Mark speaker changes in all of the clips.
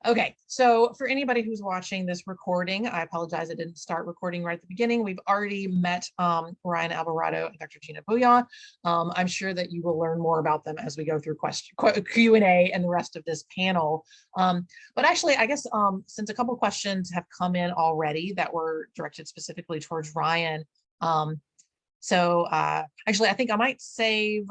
Speaker 1: Okay, so for anybody who's watching this recording, I apologize I didn't start recording right at the beginning. We've already met Ryan Alvarado and Dr. Gina Bouillon. I'm sure that you will learn more about them as we go through Q&A and the rest of this panel. But actually, I guess since a couple of questions have come in already that were directed specifically towards Ryan, actually, I think I might save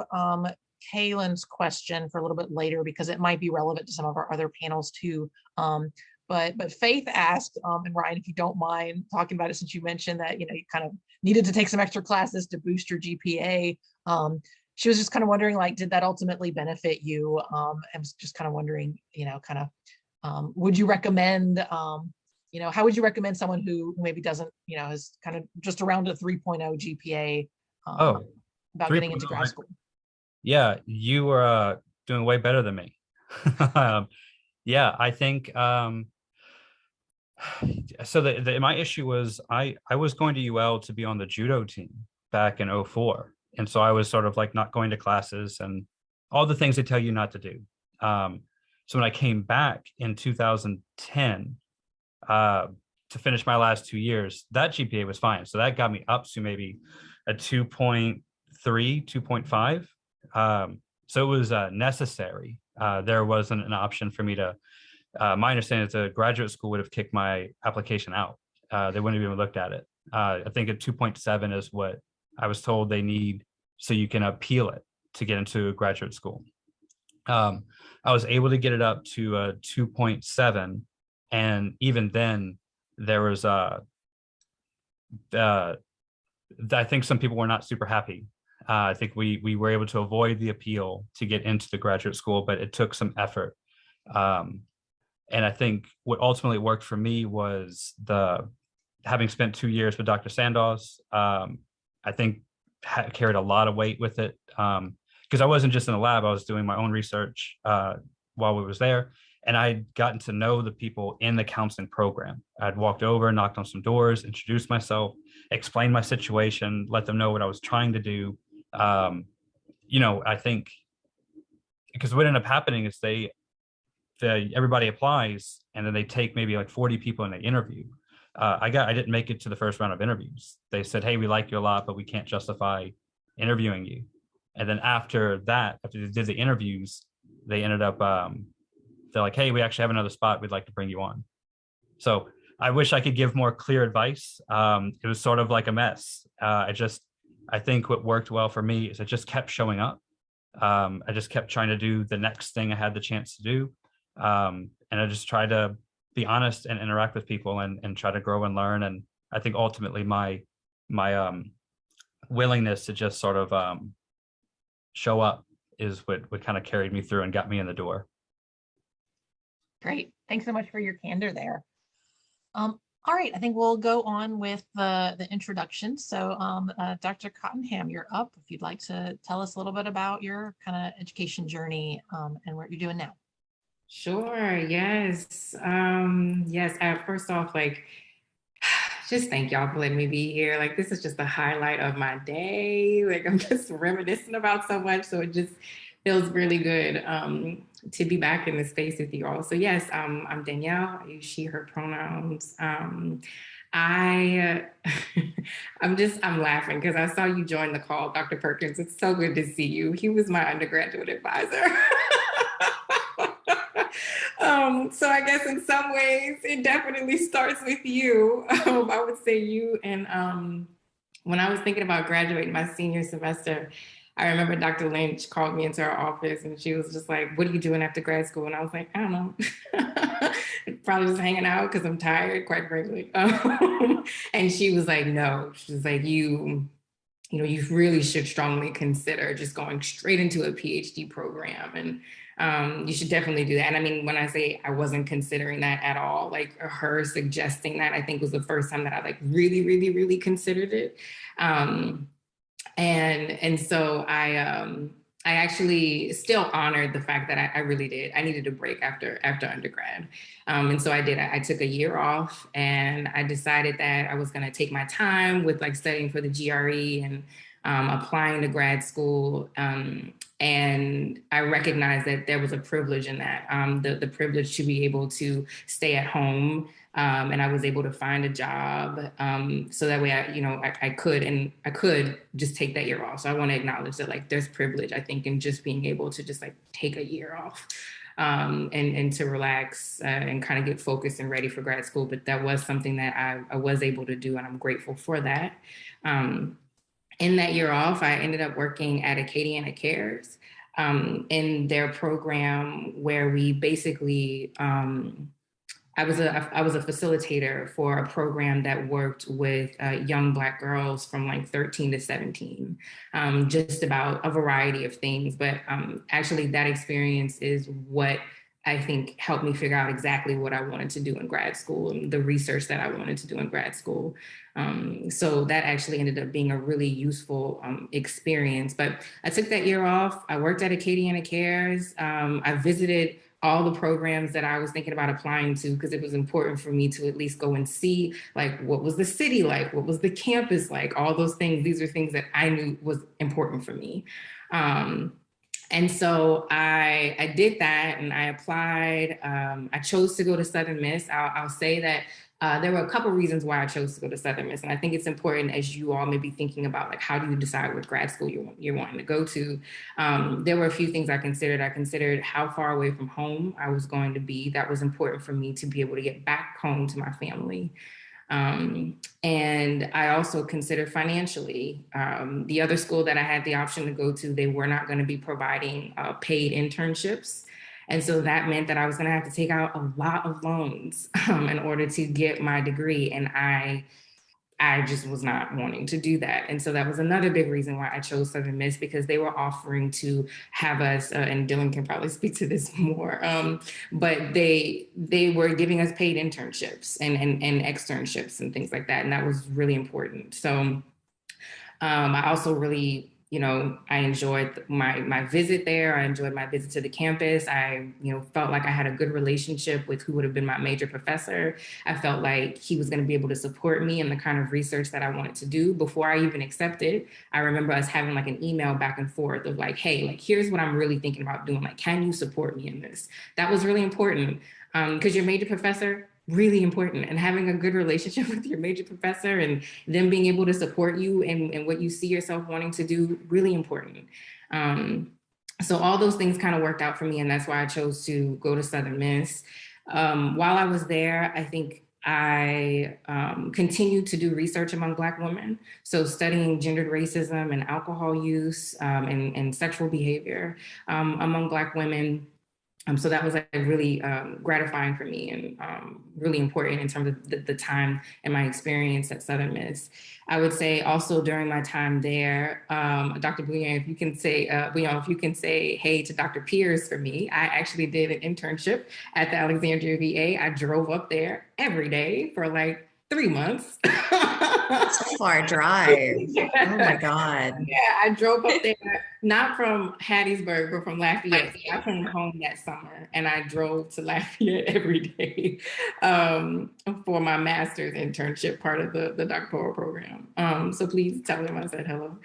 Speaker 1: Kaylin's question for a little bit later because it might be relevant to some of our other panels too. But Faith asked, and Ryan, if you don't mind talking about it, since you mentioned that you kind of needed to take some extra classes to boost your GPA. She was just kind of wondering, like, did that ultimately benefit you? I was just kind of wondering, would you recommend, how would you recommend someone who maybe doesn't, is kind of just around a 3.0 GPA about getting into grad school?
Speaker 2: Yeah, you were doing way better than me. Yeah, I think so. My issue was I was going to UL to be on the judo team back in 04. And so I was sort of like not going to classes and all the things they tell you not to do. So when I came back in 2010 to finish my last 2 years, that GPA was fine. So that got me up to maybe a 2.3, 2.5. So it was necessary. There wasn't an option for me to, my understanding is the graduate school would have kicked my application out. They wouldn't have even looked at it. I think a 2.7 is what I was told they need so you can appeal it to get into graduate school. I was able to get it up to a 2.7. And even then there was, I think some people were not super happy. I think we were able to avoid the appeal to get into the graduate school, but it took some effort. And I think what ultimately worked for me was having spent 2 years with Dr. Sandoz, I think carried a lot of weight with it. Because I wasn't just in the lab, I was doing my own research while we was there. And I'd gotten to know the people in the counseling program. I'd walked over, knocked on some doors, introduced myself, explained my situation, let them know what I was trying to do. I think because what ended up happening is everybody applies and then they take maybe like 40 people and they interview. I didn't make it to the first round of interviews. They said, hey, we like you a lot, but we can't justify interviewing you. And then after they did the interviews, they ended up, they're like, hey, we actually have another spot. We'd like to bring you on. So I wish I could give more clear advice. It was sort of like a mess. I think what worked well for me is I just kept showing up. I just kept trying to do the next thing I had the chance to do. And I just tried to be honest and interact with people and try to grow and learn. And I think ultimately my willingness to just sort of show up is what kind of carried me through and got me in the door.
Speaker 1: Great. Thanks so much for your candor there. All right, I think we'll go on with the introduction. So Dr. Cottenham, you're up. If you'd like to tell us a little bit about your kind of education journey and what you're doing now.
Speaker 3: Sure, yes. First off, just thank y'all for letting me be here. This is just the highlight of my day. I'm just reminiscing about so much. So it just feels really good to be back in the space with you all. So yes, I'm Danielle. I use she, her pronouns. I'm laughing because I saw you join the call, Dr. Perkins. It's so good to see you. He was my undergraduate advisor. So I guess in some ways it definitely starts with you. I would say you. And when I was thinking about graduating my senior semester, I remember Dr. Lynch called me into her office and she was just like, what are you doing after grad school? And I was like, I don't know. Probably just hanging out because I'm tired, quite frankly. And she was like, no. She was like, you really should strongly consider just going straight into a PhD program. And you should definitely do that. And I mean, when I say I wasn't considering that at all, her suggesting that, I think was the first time that I really, really, really considered it. And so I actually still honored the fact that I really did. I needed a break after undergrad. And so I did. I took a year off and I decided that I was going to take my time with studying for the GRE and applying to grad school. And I recognized that there was a privilege in that, the privilege to be able to stay at home. And I was able to find a job, so that way I could just take that year off. So I want to acknowledge that, like, there's privilege, I think, in just being able to just like take a year off, and to relax, and kind of get focused and ready for grad school. But that was something that I was able to do, and I'm grateful for that. In that year off, I ended up working at Acadiana Cares, in their program where we basically, I was a facilitator for a program that worked with young Black girls from like 13 to 17, just about a variety of things. But actually, that experience is what I think helped me figure out exactly what I wanted to do in grad school and the research that I wanted to do in grad school. So that actually ended up being a really useful experience. But I took that year off. I worked at Acadiana Cares. I visited all the programs that I was thinking about applying to, because it was important for me to at least go and see, like, what was the city like? What was the campus like? All those things. These are things that I knew was important for me. And so I did that, and I applied. I chose to go to Southern Miss. I'll say that there were a couple of reasons why I chose to go to Southern Miss. And I think it's important, as you all may be thinking about, like, how do you decide what grad school you're wanting to go to? There were a few things I considered. I considered how far away from home I was going to be. That was important for me to be able to get back home to my family. And I also considered financially. The other school that I had the option to go to, they were not going to be providing paid internships. And so that meant that I was going to have to take out a lot of loans in order to get my degree. And I just was not wanting to do that. And so that was another big reason why I chose Southern Miss, because they were offering to have us, and Dylan can probably speak to this more, but they were giving us paid internships and externships and things like that. And that was really important. So I also really, I enjoyed my visit there. I enjoyed my visit to the campus. I, felt like I had a good relationship with who would have been my major professor. I felt like he was going to be able to support me in the kind of research that I wanted to do. Before I even accepted, I remember us having like an email back and forth of like, hey, like, here's what I'm really thinking about doing. Like, can you support me in this? That was really important, because your major professor, really important, and having a good relationship with your major professor and them being able to support you and what you see yourself wanting to do, really important. So all those things kind of worked out for me, and that's why I chose to go to Southern Miss. While I was there, I think I continued to do research among Black women. So studying gendered racism and alcohol use, and sexual behavior among Black women. So that was like really gratifying for me, and really important in terms of the time and my experience at Southern Miss. I would say also during my time there, Dr. Bouillon, if you can say hey to Dr. Pierce for me. I actually did an internship at the Alexandria VA. I drove up there every day for like 3 months.
Speaker 4: It's a far drive. Yeah. Oh my God.
Speaker 3: Yeah, I drove up there, not from Hattiesburg, but from Lafayette. I came home that summer and I drove to Lafayette every day for my master's internship, part of the doctoral program. So please tell them I said hello.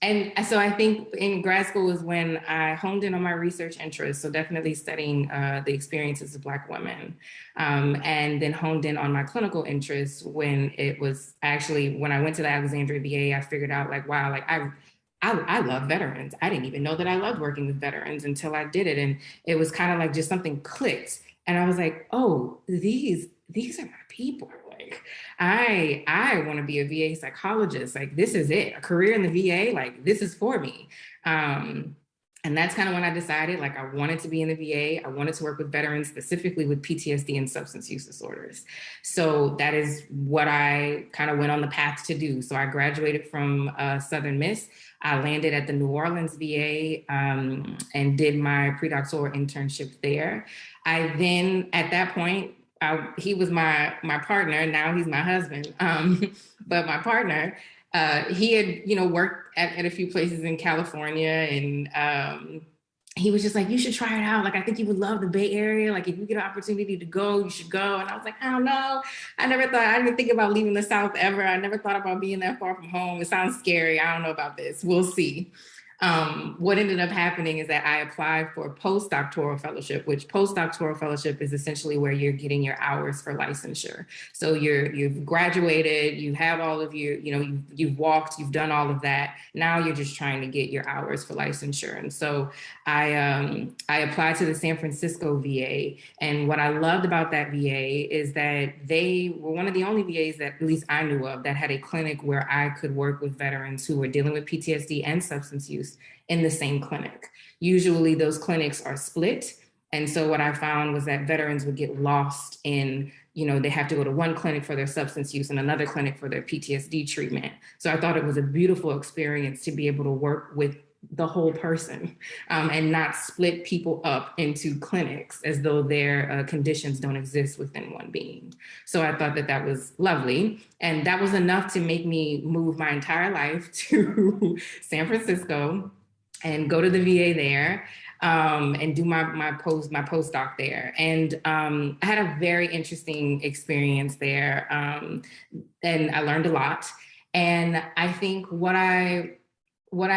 Speaker 3: And so I think in grad school is when I honed in on my research interests. So definitely studying the experiences of Black women, and then honed in on my clinical interests when it was actually, when I went to the Alexandria VA, I figured out like, wow, like I love veterans. I didn't even know that I loved working with veterans until I did it. And it was kind of like just something clicked. And I was like, oh, these are my people. Like, I want to be a VA psychologist. Like, this is it. A career in the VA, like, this is for me. And that's kind of when I decided, like, I wanted to be in the VA. I wanted to work with veterans, specifically with PTSD and substance use disorders. So that is what I kind of went on the path to do. So I graduated from Southern Miss. I landed at the New Orleans VA and did my pre-doctoral internship there. I then, at that point, he was my partner. Now he's my husband. But my partner, he had, worked at a few places in California, and he was just like, you should try it out. Like, I think you would love the Bay Area. Like, if you get an opportunity to go, you should go. And I was like, I don't know. I didn't think about leaving the South ever. I never thought about being that far from home. It sounds scary. I don't know about this. We'll see. What ended up happening is that I applied for a postdoctoral fellowship, which postdoctoral fellowship is essentially where you're getting your hours for licensure. So you've graduated, you have all of your, you've walked, you've done all of that. Now you're just trying to get your hours for licensure. And so I applied to the San Francisco VA. And what I loved about that VA is that they were one of the only VAs that at least I knew of that had a clinic where I could work with veterans who were dealing with PTSD and substance use in the same clinic. Usually those clinics are split. And so what I found was that veterans would get lost in, they have to go to one clinic for their substance use and another clinic for their PTSD treatment. So I thought it was a beautiful experience to be able to work with the whole person and not split people up into clinics as though their conditions don't exist within one being. So I thought that that was lovely. And that was enough to make me move my entire life to San Francisco and go to the VA there and do my postdoc there. And I had a very interesting experience there. And I learned a lot. And I think what I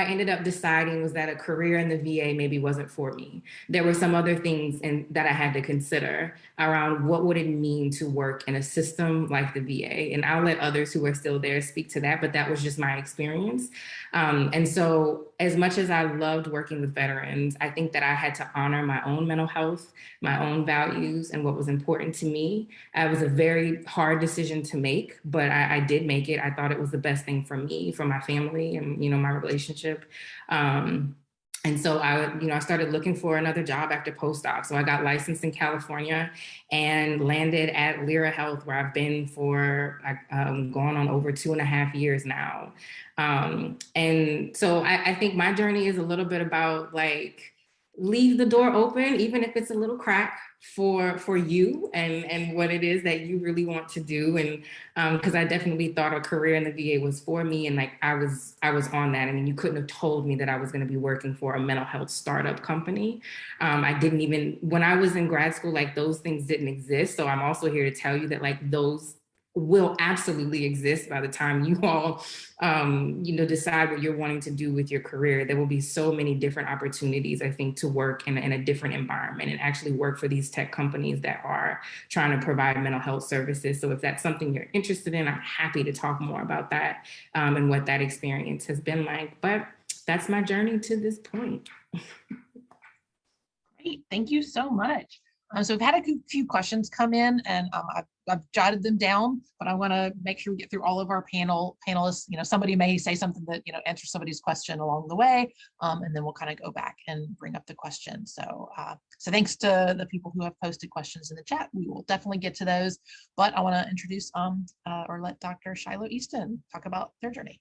Speaker 3: ended up deciding was that a career in the VA maybe wasn't for me. There were some other things that I had to consider around what would it mean to work in a system like the VA. And I'll let others who are still there speak to that, but that was just my experience. And so as much as I loved working with veterans, I think that I had to honor my own mental health, my own values, and what was important to me. It was a very hard decision to make, but I did make it. I thought it was the best thing for me, for my family, and my relationship. And so I started looking for another job after postdoc. So I got licensed in California and landed at Lyra Health, where I've been for going on over 2.5 years now. And so I think my journey is a little bit about like, leave the door open, even if it's a little crack for you and what it is that you really want to do. And because I definitely thought a career in the VA was for me. And like, I was on that. I mean, you couldn't have told me that I was going to be working for a mental health startup company. I didn't even, when I was in grad school, like those things didn't exist. So I'm also here to tell you that like those will absolutely exist by the time you all, decide what you're wanting to do with your career. There will be so many different opportunities, I think, to work in a different environment and actually work for these tech companies that are trying to provide mental health services. So if that's something you're interested in, I'm happy to talk more about that and what that experience has been like. But that's my journey to this point.
Speaker 1: Great, thank you so much. So we've had a few questions come in, and I've jotted them down, but I want to make sure we get through all of our panelists. Somebody may say something that answers somebody's question along the way, and then we'll kind of go back and bring up the question. So thanks to the people who have posted questions in the chat. We will definitely get to those, but I want to introduce or let Dr. Shiloh Easton talk about their journey.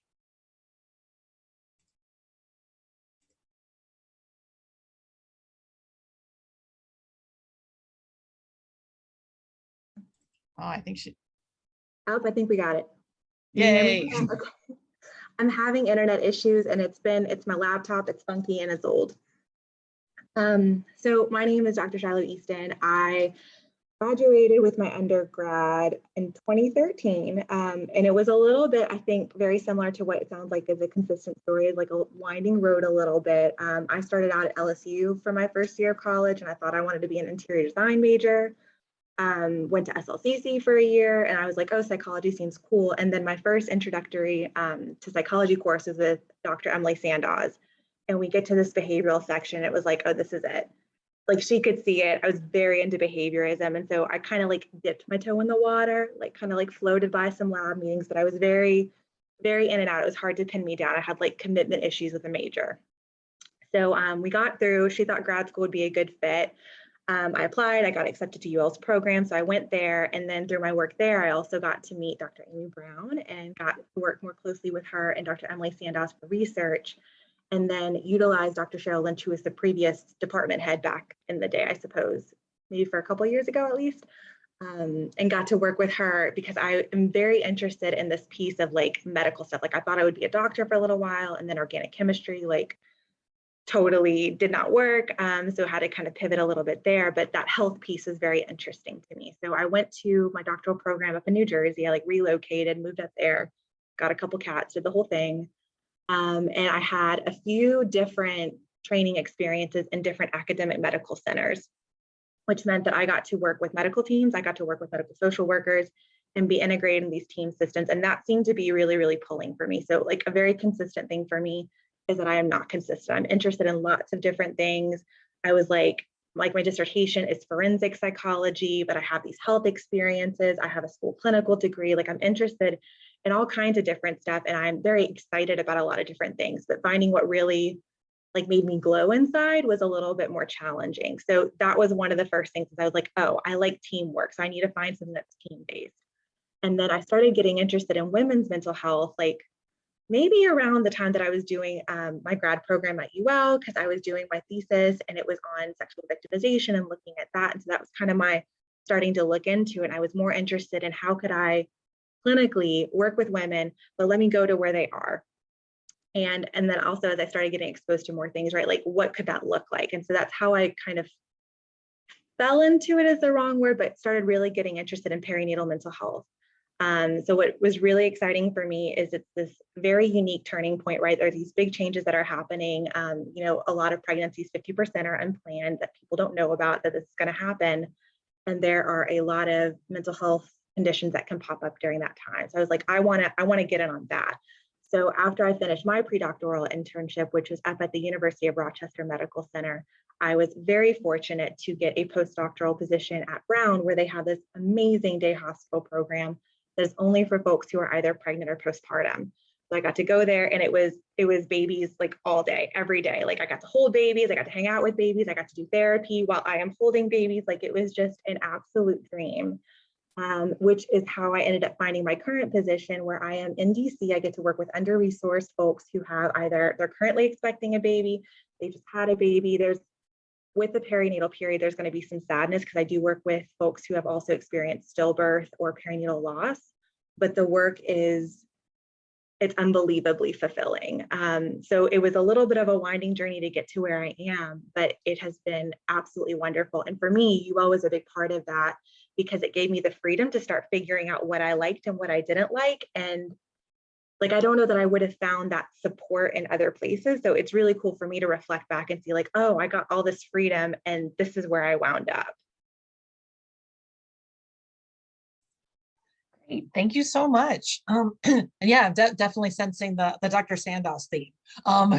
Speaker 1: Oh, I think she.
Speaker 5: Oh, I think we got it.
Speaker 1: Yay.
Speaker 5: Okay. I'm having internet issues, and it's my laptop, it's funky and it's old. So my name is Dr. Shiloh Easton. I graduated with my undergrad in 2013, and it was a little bit, I think, very similar to what it sounds like is a consistent story, like a winding road a little bit. I started out at LSU for my first year of college, and I thought I wanted to be an interior design major. Went to SLCC for a year, and I was like, oh, psychology seems cool. And then my first introductory to psychology course was with Dr. Emily Sandoz. And we get to this behavioral section. It was like, oh, this is it. Like, she could see it. I was very into behaviorism. And so I kind of like dipped my toe in the water, like kind of like floated by some lab meetings, but I was very, very in and out. It was hard to pin me down. I had like commitment issues with a major. So we got through. She thought grad school would be a good fit. I applied, I got accepted to UL's program, so I went there, and then through my work there, I also got to meet Dr. Amy Brown and got to work more closely with her and Dr. Emily Sandoz for research, and then utilized Dr. Shiloh Lynch, who was the previous department head back in the day, I suppose, maybe for a couple of years ago at least, and got to work with her because I am very interested in this piece of like medical stuff. Like, I thought I would be a doctor for a little while, and then organic chemistry, like, totally did not work. So had to kind of pivot a little bit there, but that health piece is very interesting to me. So I went to my doctoral program up in New Jersey. I like relocated, moved up there, got a couple cats, did the whole thing. And I had a few different training experiences in different academic medical centers, which meant that I got to work with medical teams. I got to work with medical social workers and be integrated in these team systems. And that seemed to be really, really pulling for me. So like a very consistent thing for me is that I am not consistent. I'm interested in lots of different things. I was like my dissertation is forensic psychology, but I have these health experiences. I have a school clinical degree. Like I'm interested in all kinds of different stuff. And I'm very excited about a lot of different things, but finding what really like made me glow inside was a little bit more challenging. So that was one of the first things. I was like, oh, I like teamwork. So I need to find something that's team-based. And then I started getting interested in women's mental health, like maybe around the time that I was doing my grad program at UL, because I was doing my thesis and it was on sexual victimization and looking at that. And so that was kind of my starting to look into it. And I was more interested in how could I clinically work with women, but let me go to where they are. And then also as I started getting exposed to more things, right, like what could that look like? And so that's how I kind of fell into it, is the wrong word, but started really getting interested in perinatal mental health. So what was really exciting for me is it's this very unique turning point, right? There are these big changes that are happening. A lot of pregnancies, 50% are unplanned that people don't know about, that this is going to happen. And there are a lot of mental health conditions that can pop up during that time. So I was like, I want to get in on that. So after I finished my predoctoral internship, which was up at the University of Rochester Medical Center, I was very fortunate to get a postdoctoral position at Brown, where they have this amazing day hospital program that is only for folks who are either pregnant or postpartum. So I got to go there, and it was babies like all day, every day. Like I got to hold babies, I got to hang out with babies, I got to do therapy while I am holding babies. Like it was just an absolute dream. Which is how I ended up finding my current position, where I am in DC. I get to work with under-resourced folks who have either they're currently expecting a baby, they just had a baby. With the perinatal period, there's going to be some sadness because I do work with folks who have also experienced stillbirth or perinatal loss, but the work it's unbelievably fulfilling. So it was a little bit of a winding journey to get to where I am, but it has been absolutely wonderful. And for me, UL was a big part of that, because it gave me the freedom to start figuring out what I liked and what I didn't like. And like, I don't know that I would have found that support in other places. So it's really cool for me to reflect back and see like, oh, I got all this freedom and this is where I wound up.
Speaker 1: Great. Thank you so much. Yeah, definitely sensing the Dr. Sandoz theme.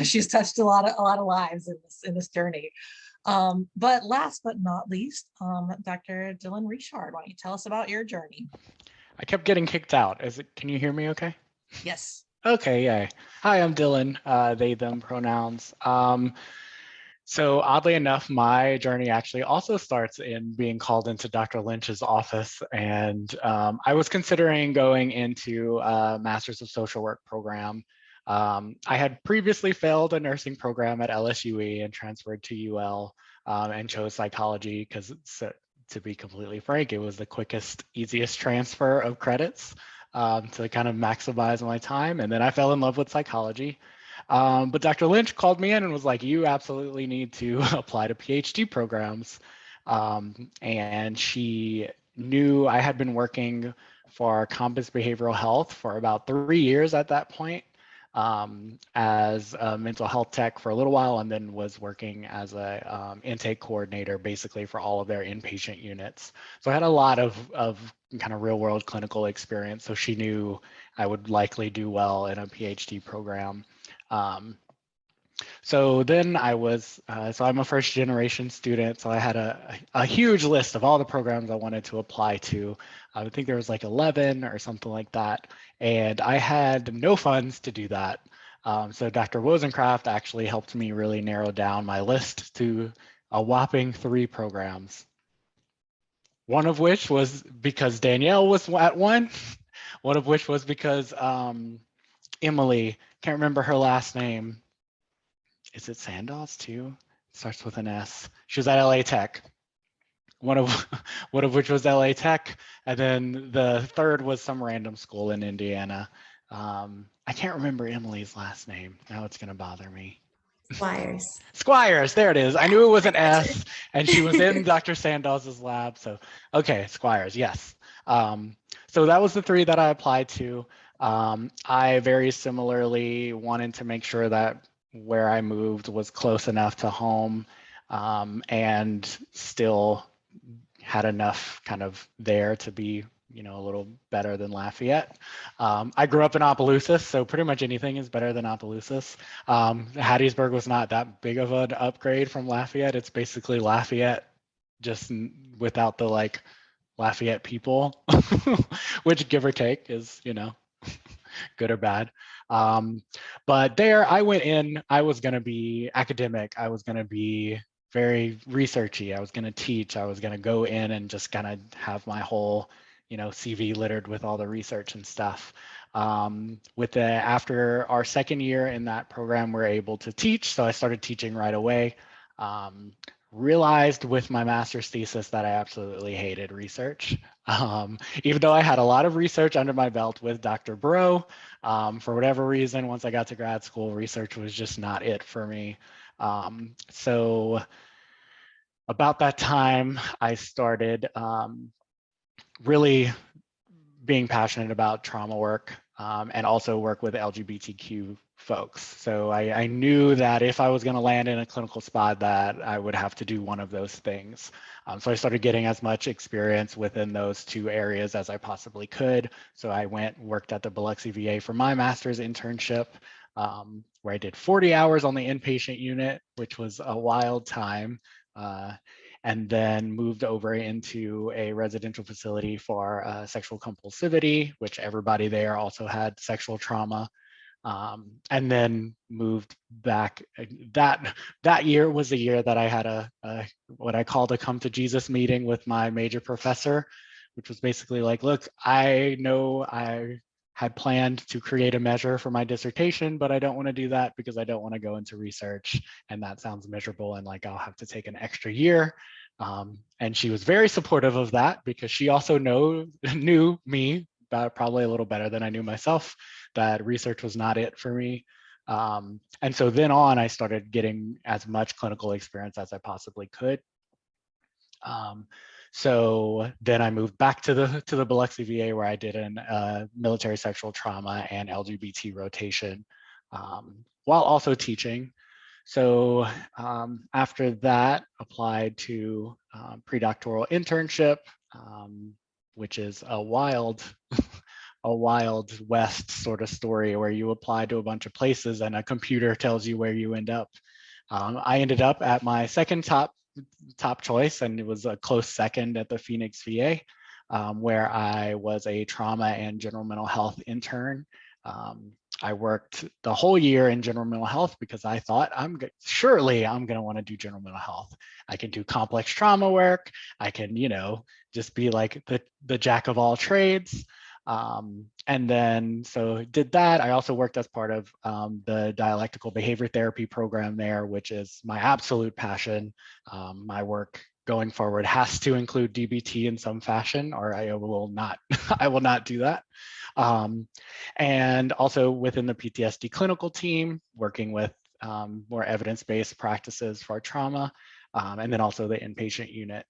Speaker 1: She's touched a lot of lives in this journey. But last but not least, Dr. Dylan Richard, why don't you tell us about your journey?
Speaker 6: I kept getting kicked out. Can you hear me okay?
Speaker 1: Yes.
Speaker 6: Okay, yay. Hi, I'm Dylan, they, them pronouns. So oddly enough, my journey actually also starts in being called into Dr. Lynch's office. And I was considering going into a Master's of Social Work program. I had previously failed a nursing program at LSUE and transferred to UL and chose psychology because, to be completely frank, it was the quickest, easiest transfer of credits to kind of maximize my time. And then I fell in love with psychology. But Dr. Lynch called me in and was like, you absolutely need to apply to PhD programs. And she knew I had been working for Compass Behavioral Health for about 3 years at that point, as a mental health tech for a little while, and then was working as a intake coordinator basically for all of their inpatient units. So I had a lot of kind of real world clinical experience. So she knew I would likely do well in a PhD program. So then I was, so I'm a first generation student. So I had a huge list of all the programs I wanted to apply to. I think there was like 11 or something like that. And I had no funds to do that. So Dr. Wozencraft actually helped me really narrow down my list to a whopping 3 programs. One of which was because Danielle was at one. One of which was because Emily, can't remember her last name. Is it Sandoz too? It starts with an S. She was at LA Tech. One of which was LA Tech, and then the third was some random school in Indiana. I can't remember Emily's last name. Now it's going to bother me.
Speaker 4: Squires.
Speaker 6: Squires, there it is. I knew it was an S, and she was in Dr. Sandoz's lab. So, okay, Squires, yes. So that was the 3 that I applied to. I very similarly wanted to make sure that where I moved was close enough to home, and still had enough kind of there to be, a little better than Lafayette. I grew up in Opelousas, so pretty much anything is better than Opelousas. Hattiesburg was not that big of an upgrade from Lafayette. It's basically Lafayette, just without the Lafayette people, which, give or take, is, good or bad. But there I went in, I was going to be academic. I was going to be very researchy. I was going to teach. I was going to go in and just kind of have my whole, CV littered with all the research and stuff. After our second year in that program, we're able to teach. So I started teaching right away. Realized with my master's thesis that I absolutely hated research. Even though I had a lot of research under my belt with Dr. Bro, for whatever reason, once I got to grad school, research was just not it for me. So about that time, I started really being passionate about trauma work, and also work with LGBTQ folks. So I knew that if I was going to land in a clinical spot, that I would have to do one of those things. So I started getting as much experience within those 2 areas as I possibly could. So I worked at the Biloxi VA for my master's internship, where I did 40 hours on the inpatient unit, which was a wild time. And then moved over into a residential facility for sexual compulsivity, which everybody there also had sexual trauma. And then moved back. That year was the year that I had a what I called a come to Jesus meeting with my major professor, which was basically like, look, I know I had planned to create a measure for my dissertation, but I don't want to do that because I don't want to go into research, and that sounds miserable, and I'll have to take an extra year. And she was very supportive of that because she also knew me probably a little better than I knew myself, that research was not it for me. And so then on, I started getting as much clinical experience as I possibly could. So then I moved back to the Biloxi VA, where I did an military sexual trauma and LGBT rotation, while also teaching. So after that, applied to predoctoral internship, which is a wild west sort of story where you apply to a bunch of places and a computer tells you where you end up. I ended up at my second top choice, and it was a close second at the Phoenix VA, where I was a trauma and general mental health intern. I worked the whole year in general mental health because I thought surely I'm going to want to do general mental health. I can do complex trauma work. I can, just be like the jack of all trades. And then, so did that. I also worked as part of the dialectical behavior therapy program there, which is my absolute passion. My work going forward has to include DBT in some fashion, or I will not, I will not do that. And also within the PTSD clinical team, working with more evidence-based practices for trauma, and then also the inpatient unit.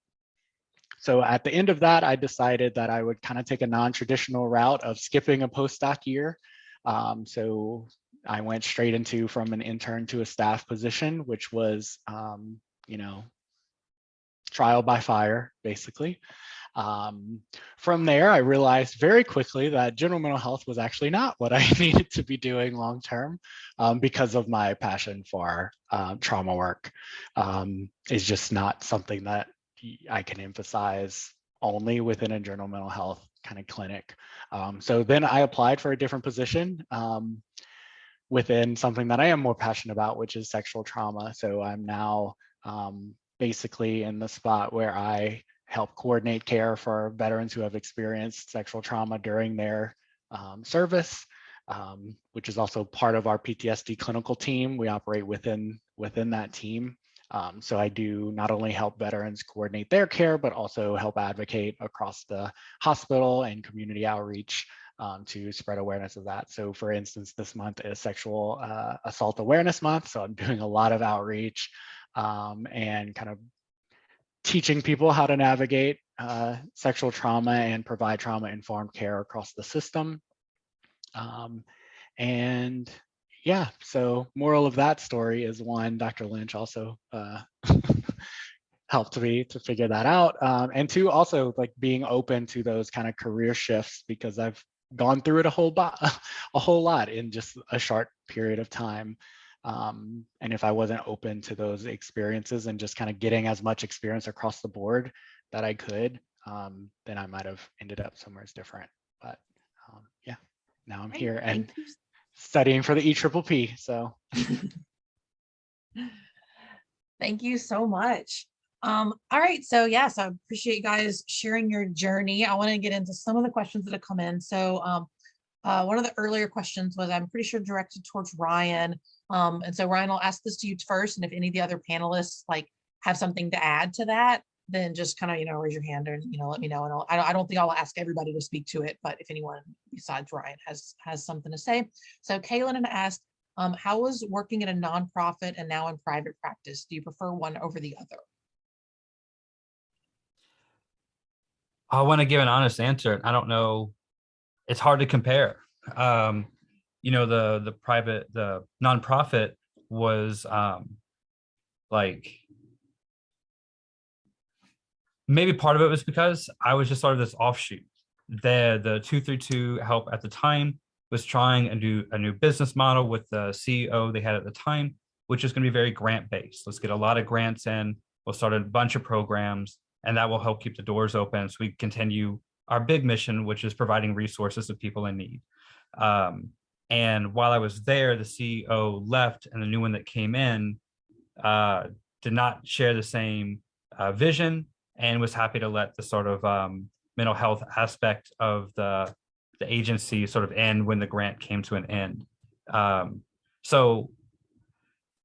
Speaker 6: So at the end of that, I decided that I would kind of take a non-traditional route of skipping a postdoc year. So I went straight from an intern to a staff position, which was, trial by fire, basically. From there, I realized very quickly that general mental health was actually not what I needed to be doing long-term, because of my passion for trauma work. Is just not something that I can emphasize only within a general mental health kind of clinic. So then I applied for a different position within something that I am more passionate about, which is sexual trauma. So I'm now basically in the spot where I help coordinate care for veterans who have experienced sexual trauma during their service, which is also part of our PTSD clinical team. We operate within that team. So I do not only help veterans coordinate their care, but also help advocate across the hospital and community outreach to spread awareness of that. So for instance, this month is Sexual Assault Awareness Month. So I'm doing a lot of outreach and kind of teaching people how to navigate sexual trauma and provide trauma-informed care across the system. And yeah, so moral of that story is, one, Dr. Lynch also helped me to figure that out. And two, also like being open to those kind of career shifts, because I've gone through it a whole lot in just a short period of time. And if I wasn't open to those experiences and just kind of getting as much experience across the board that I could, then I might have ended up somewhere different. But yeah, now I'm here and studying for the EPPP. So
Speaker 1: thank you so much. All right, so yes, I appreciate you guys sharing your journey. I want to get into some of the questions that have come in. So one of the earlier questions was, I'm pretty sure, directed towards Ryan. And so Ryan, I'll ask this to you first, and if any of the other panelists like have something to add to that, then just kind of, raise your hand and, let me know. And I don't think I'll ask everybody to speak to it, but if anyone besides Ryan has something to say. So Kaylin asked, how was working in a nonprofit and now in private practice? Do you prefer one over the other?
Speaker 2: I want to give an honest answer. I don't know. It's hard to compare. The nonprofit was maybe part of it was because I was just sort of this offshoot. The 232 help at the time was trying a new business model with the CEO they had at the time, which is going to be very grant based. Let's get a lot of grants in. We'll start a bunch of programs, and that will help keep the doors open so we continue our big mission, which is providing resources to people in need. And while I was there, the CEO left, and the new one that came in did not share the same vision, and was happy to let the sort of mental health aspect of the agency sort of end when the grant came to an end. So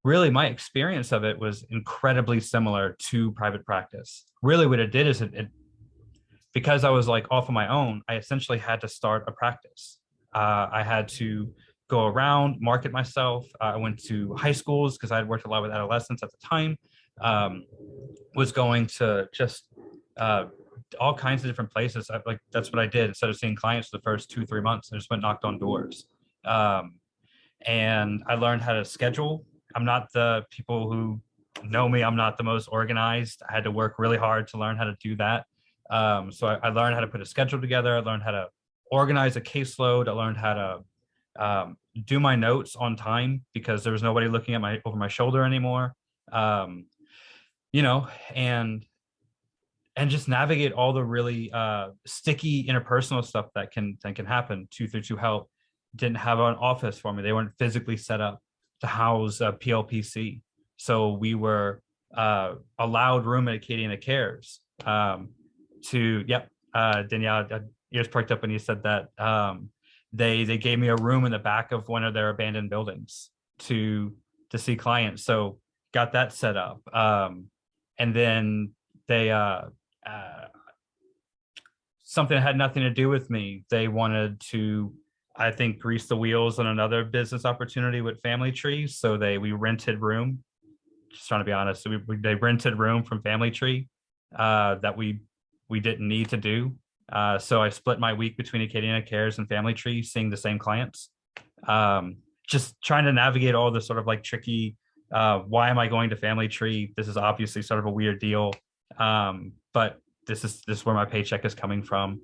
Speaker 2: really, my experience of it was incredibly similar to private practice. Really, what it did is because I was like off on my own, I essentially had to start a practice. I had to go around, market myself. I went to high schools because I had worked a lot with adolescents at the time. Was going to just all kinds of different places. That's what I did. Instead of seeing clients for the first 2-3 months, I just went knocked on doors. And I learned how to schedule. I'm not the people who know me. I'm not the most organized. I had to work really hard to learn how to do that. So I learned how to put a schedule together. I learned how to organize a caseload. I learned how to do my notes on time because there was nobody looking at over my shoulder anymore. And just navigate all the really sticky interpersonal stuff that can happen. 232 Help didn't have an office for me. They weren't physically set up to house a PLPC. So we were allowed room at Acadiana Cares Danielle, ears perked up when you said that. They gave me a room in the back of one of their abandoned buildings to see clients. So got that set up. And then they something that had nothing to do with me. They wanted to, I think, grease the wheels on another business opportunity with Family Tree. So we rented room. Just trying to be honest. So they rented room from Family Tree that we didn't need to do. So I split my week between Acadiana Cares and Family Tree, seeing the same clients. Just trying to navigate all the sort of like tricky, why am I going to Family Tree? This is obviously sort of a weird deal. But this is where my paycheck is coming from.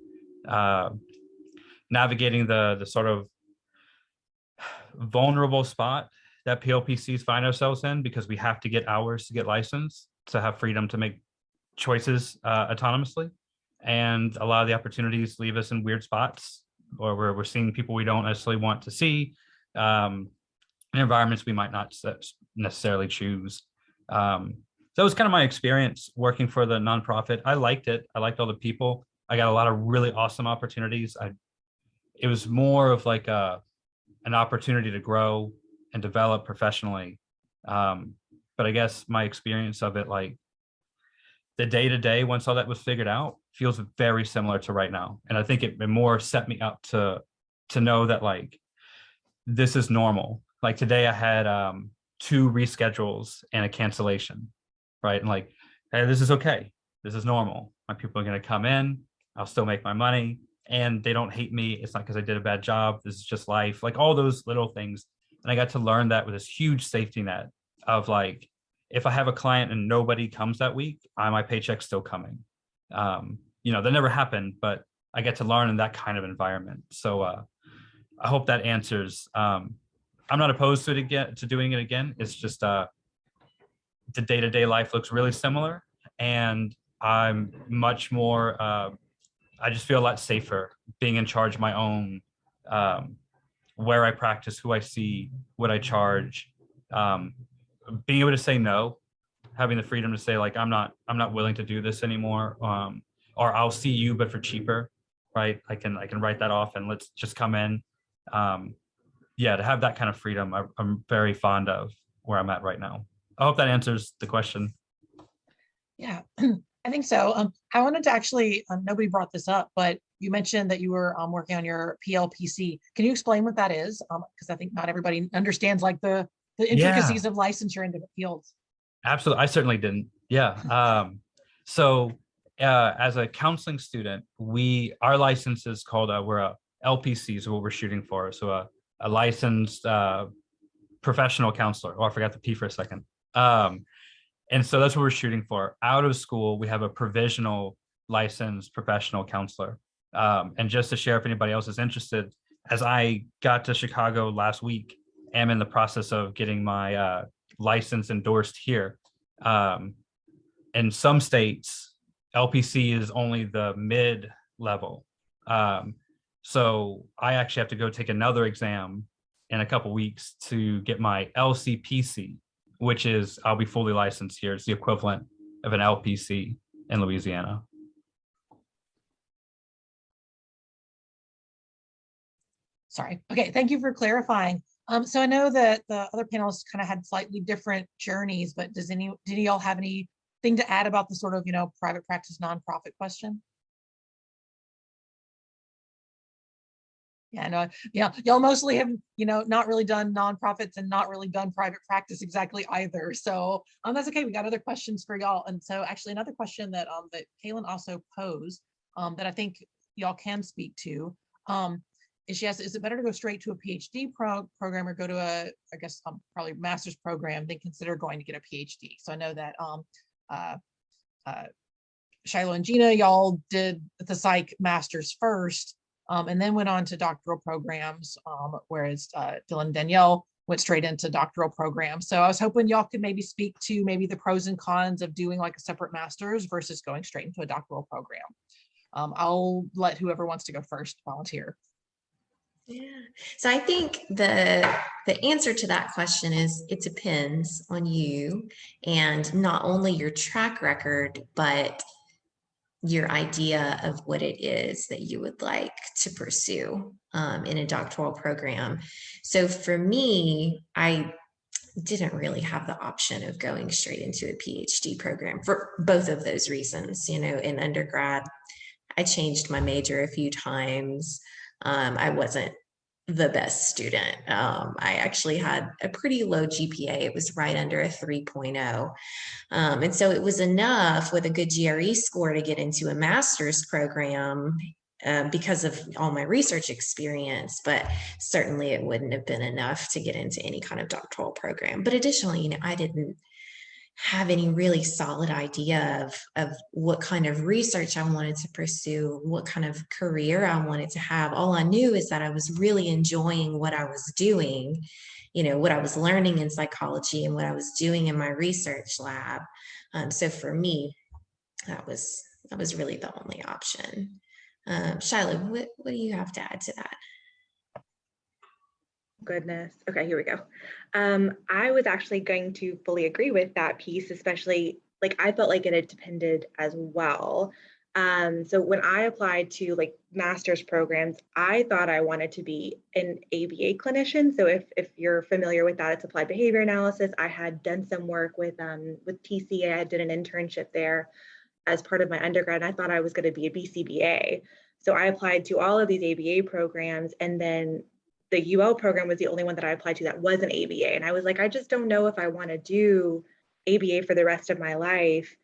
Speaker 2: Navigating the sort of vulnerable spot that PLPCs find ourselves in, because we have to get hours to get licensed to have freedom to make choices autonomously. And a lot of the opportunities leave us in weird spots, or where we're seeing people we don't necessarily want to see, in environments we might not necessarily choose. That was kind of my experience working for the nonprofit. I liked it. I liked all the people. I got a lot of really awesome opportunities. It was more of like an opportunity to grow and develop professionally. But I guess my experience of it, like the day-to-day, once all that was figured out, feels very similar to right now. And I think it more set me up to to know that like this is normal. Like today I had 2 reschedules and a cancellation, right? And like, hey, this is okay. This is normal. My people are going to come in. I'll still make my money, and they don't hate me. It's not because I did a bad job. This is just life. Like all those little things. And I got to learn that with this huge safety net of like, if I have a client and nobody comes that week, my paycheck's still coming. You know, that never happened, but I get to learn in that kind of environment. So I hope that answers. I'm not opposed to it again, to doing it again. It's just the day-to-day life looks really similar, and I'm much more. I just feel a lot safer being in charge of my own, where I practice, who I see, what I charge, being able to say no, having the freedom to say like I'm not willing to do this anymore, or I'll see you but for cheaper, right? I can write that off and let's just come in. Yeah, to have that kind of freedom, I'm very fond of where I'm at right now. I hope that answers the question.
Speaker 1: Yeah, I think so. I wanted to actually, nobody brought this up, but you mentioned that you were working on your PLPC. Can you explain what that is? Because I think not everybody understands like the intricacies of licensure in different fields.
Speaker 2: Absolutely. I certainly didn't. Yeah. So as a counseling student, our license is called, we're a LPC is what we're shooting for. So a licensed professional counselor. Oh, I forgot the P for a second. And so that's what we're shooting for. Out of school, we have a provisional licensed professional counselor. And just to share, if anybody else is interested, as I got to Chicago last week, am in the process of getting my license endorsed here. In some states, LPC is only the mid-level. So I actually have to go take another exam in a couple weeks to get my LCPC, which is I'll be fully licensed here. It's the equivalent of an LPC in Louisiana.
Speaker 1: Sorry. Okay, thank you for clarifying. So I know that the other panelists kind of had slightly different journeys, but did y'all have anything to add about the sort of, private practice nonprofit question? Yeah, no, yeah, y'all mostly have, not really done nonprofits and not really done private practice exactly either. So that's okay. We got other questions for y'all. And so actually another question that that Kaylin also posed that I think y'all can speak to is she asked, is it better to go straight to a PhD program or go to I guess probably master's program than consider going to get a PhD? So I know that Shiloh and Gina, y'all did the psych masters first. And then went on to doctoral programs, whereas Dylan and Danielle went straight into doctoral programs. So I was hoping y'all could maybe speak to maybe the pros and cons of doing like a separate master's versus going straight into a doctoral program. I'll let whoever wants to go first volunteer.
Speaker 4: Yeah. So I think the answer to that question is it depends on you and not only your track record, but your idea of what it is that you would like to pursue in a doctoral program. So for me, I didn't really have the option of going straight into a PhD program for both of those reasons. In undergrad, I changed my major a few times. I wasn't the best student. I actually had a pretty low GPA. It was right under a 3.0. And so it was enough with a good GRE score to get into a master's program because of all my research experience, but certainly it wouldn't have been enough to get into any kind of doctoral program. But additionally, I didn't have any really solid idea of what kind of research I wanted to pursue, what kind of career I wanted to have. All I knew is that I was really enjoying what I was doing, what I was learning in psychology and what I was doing in my research lab. So for me, that was really the only option. Shiloh, what do you have to add to that?
Speaker 5: Goodness. Okay, here we go. I was actually going to fully agree with that piece, especially like I felt like it had depended as well. So when I applied to like master's programs, I thought I wanted to be an ABA clinician. So if you're familiar with that, it's applied behavior analysis. I had done some work with TCA. I did an internship there. as part of my undergrad, and I thought I was going to be a BCBA. So I applied to all of these ABA programs, and then the UL program was the only one that I applied to that was an ABA. And I was like, I just don't know if I want to do ABA for the rest of my life.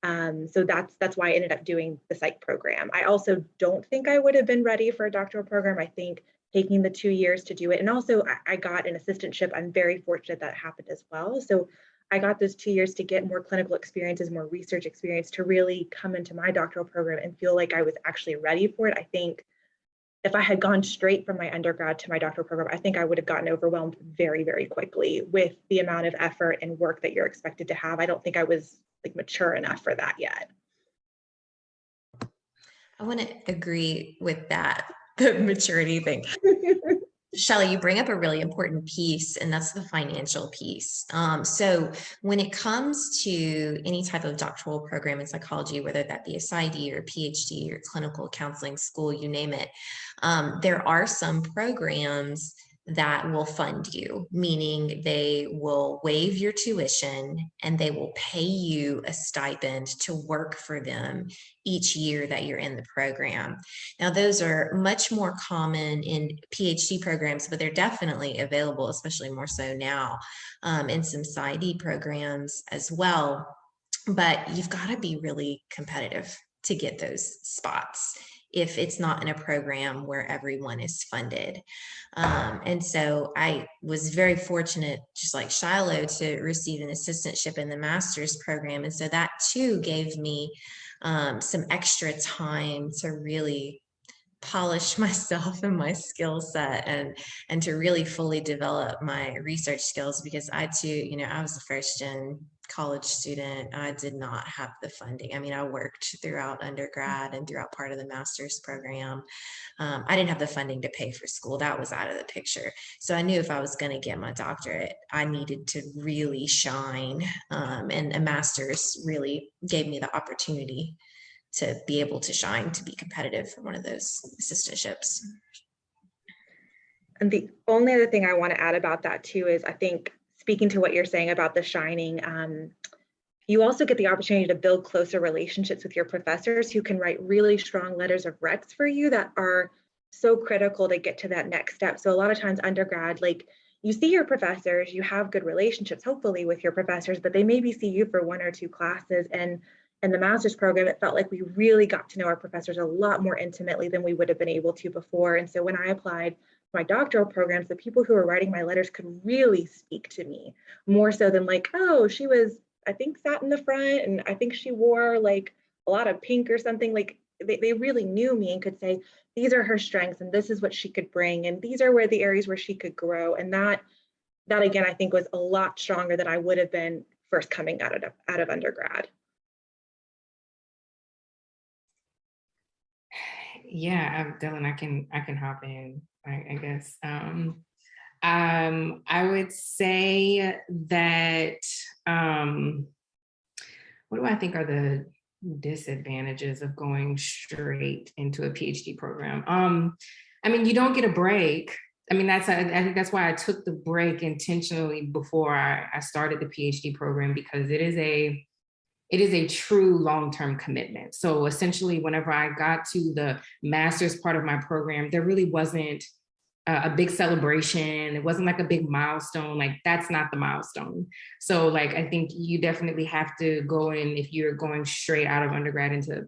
Speaker 5: So that's why I ended up doing the psych program. I also don't think I would have been ready for a doctoral program. I think taking the 2 years to do it, and also I got an assistantship. I'm very fortunate that happened as well. So I got those 2 years to get more clinical experiences, more research experience, to really come into my doctoral program and feel like I was actually ready for it. I think if I had gone straight from my undergrad to my doctoral program, I think I would have gotten overwhelmed very, very quickly with the amount of effort and work that you're expected to have. I don't think I was like mature enough for that yet.
Speaker 4: I want to agree with that, the maturity thing. Shelley, you bring up a really important piece, and that's the financial piece. So when it comes to any type of doctoral program in psychology, whether that be a PsyD or a PhD or clinical counseling school, you name it, there are some programs that will fund you, meaning they will waive your tuition and they will pay you a stipend to work for them each year that you're in the program. Now, those are much more common in PhD programs, but they're definitely available, especially more so now, in some PsyD programs as well. But you've got to be really competitive to get those spots if it's not in a program where everyone is funded. And so I was very fortunate, just like Shiloh, to receive an assistantship in the master's program. And so that too gave me some extra time to really polish myself and my skill set and to really fully develop my research skills, because I too, I was a first gen college student. I did not have the funding. I mean, I worked throughout undergrad and throughout part of the master's program. I didn't have the funding to pay for school. That was out of the picture. So I knew if I was going to get my doctorate, I needed to really shine. And a master's really gave me the opportunity to be able to shine, to be competitive for one of those assistantships.
Speaker 5: And the only other thing I want to add about that too is, I think, speaking to what you're saying about the shining, you also get the opportunity to build closer relationships with your professors who can write really strong letters of recs for you that are so critical to get to that next step. So a lot of times undergrad, like, you see your professors, you have good relationships, hopefully, with your professors, but they maybe see you for 1 or 2 classes. And in the master's program, it felt like we really got to know our professors a lot more intimately than we would have been able to before. And so when I applied my doctoral programs, the people who were writing my letters could really speak to me more so than like, oh, she was, I think, sat in the front, and I think she wore like a lot of pink or something. Like they really knew me and could say, these are her strengths and this is what she could bring, and these are where the areas where she could grow. And that again, I think, was a lot stronger than I would have been first coming out of undergrad.
Speaker 3: Yeah, Dylan, I can hop in, I guess. I would say that, what do I think are the disadvantages of going straight into a PhD program? I mean, you don't get a break. I mean, I think that's why I took the break intentionally before I started the PhD program, because it is a true long-term commitment. So essentially, whenever I got to the master's part of my program, there really wasn't a big celebration. It wasn't like a big milestone. Like, that's not the milestone. So like, I think you definitely have to go in, if you're going straight out of undergrad into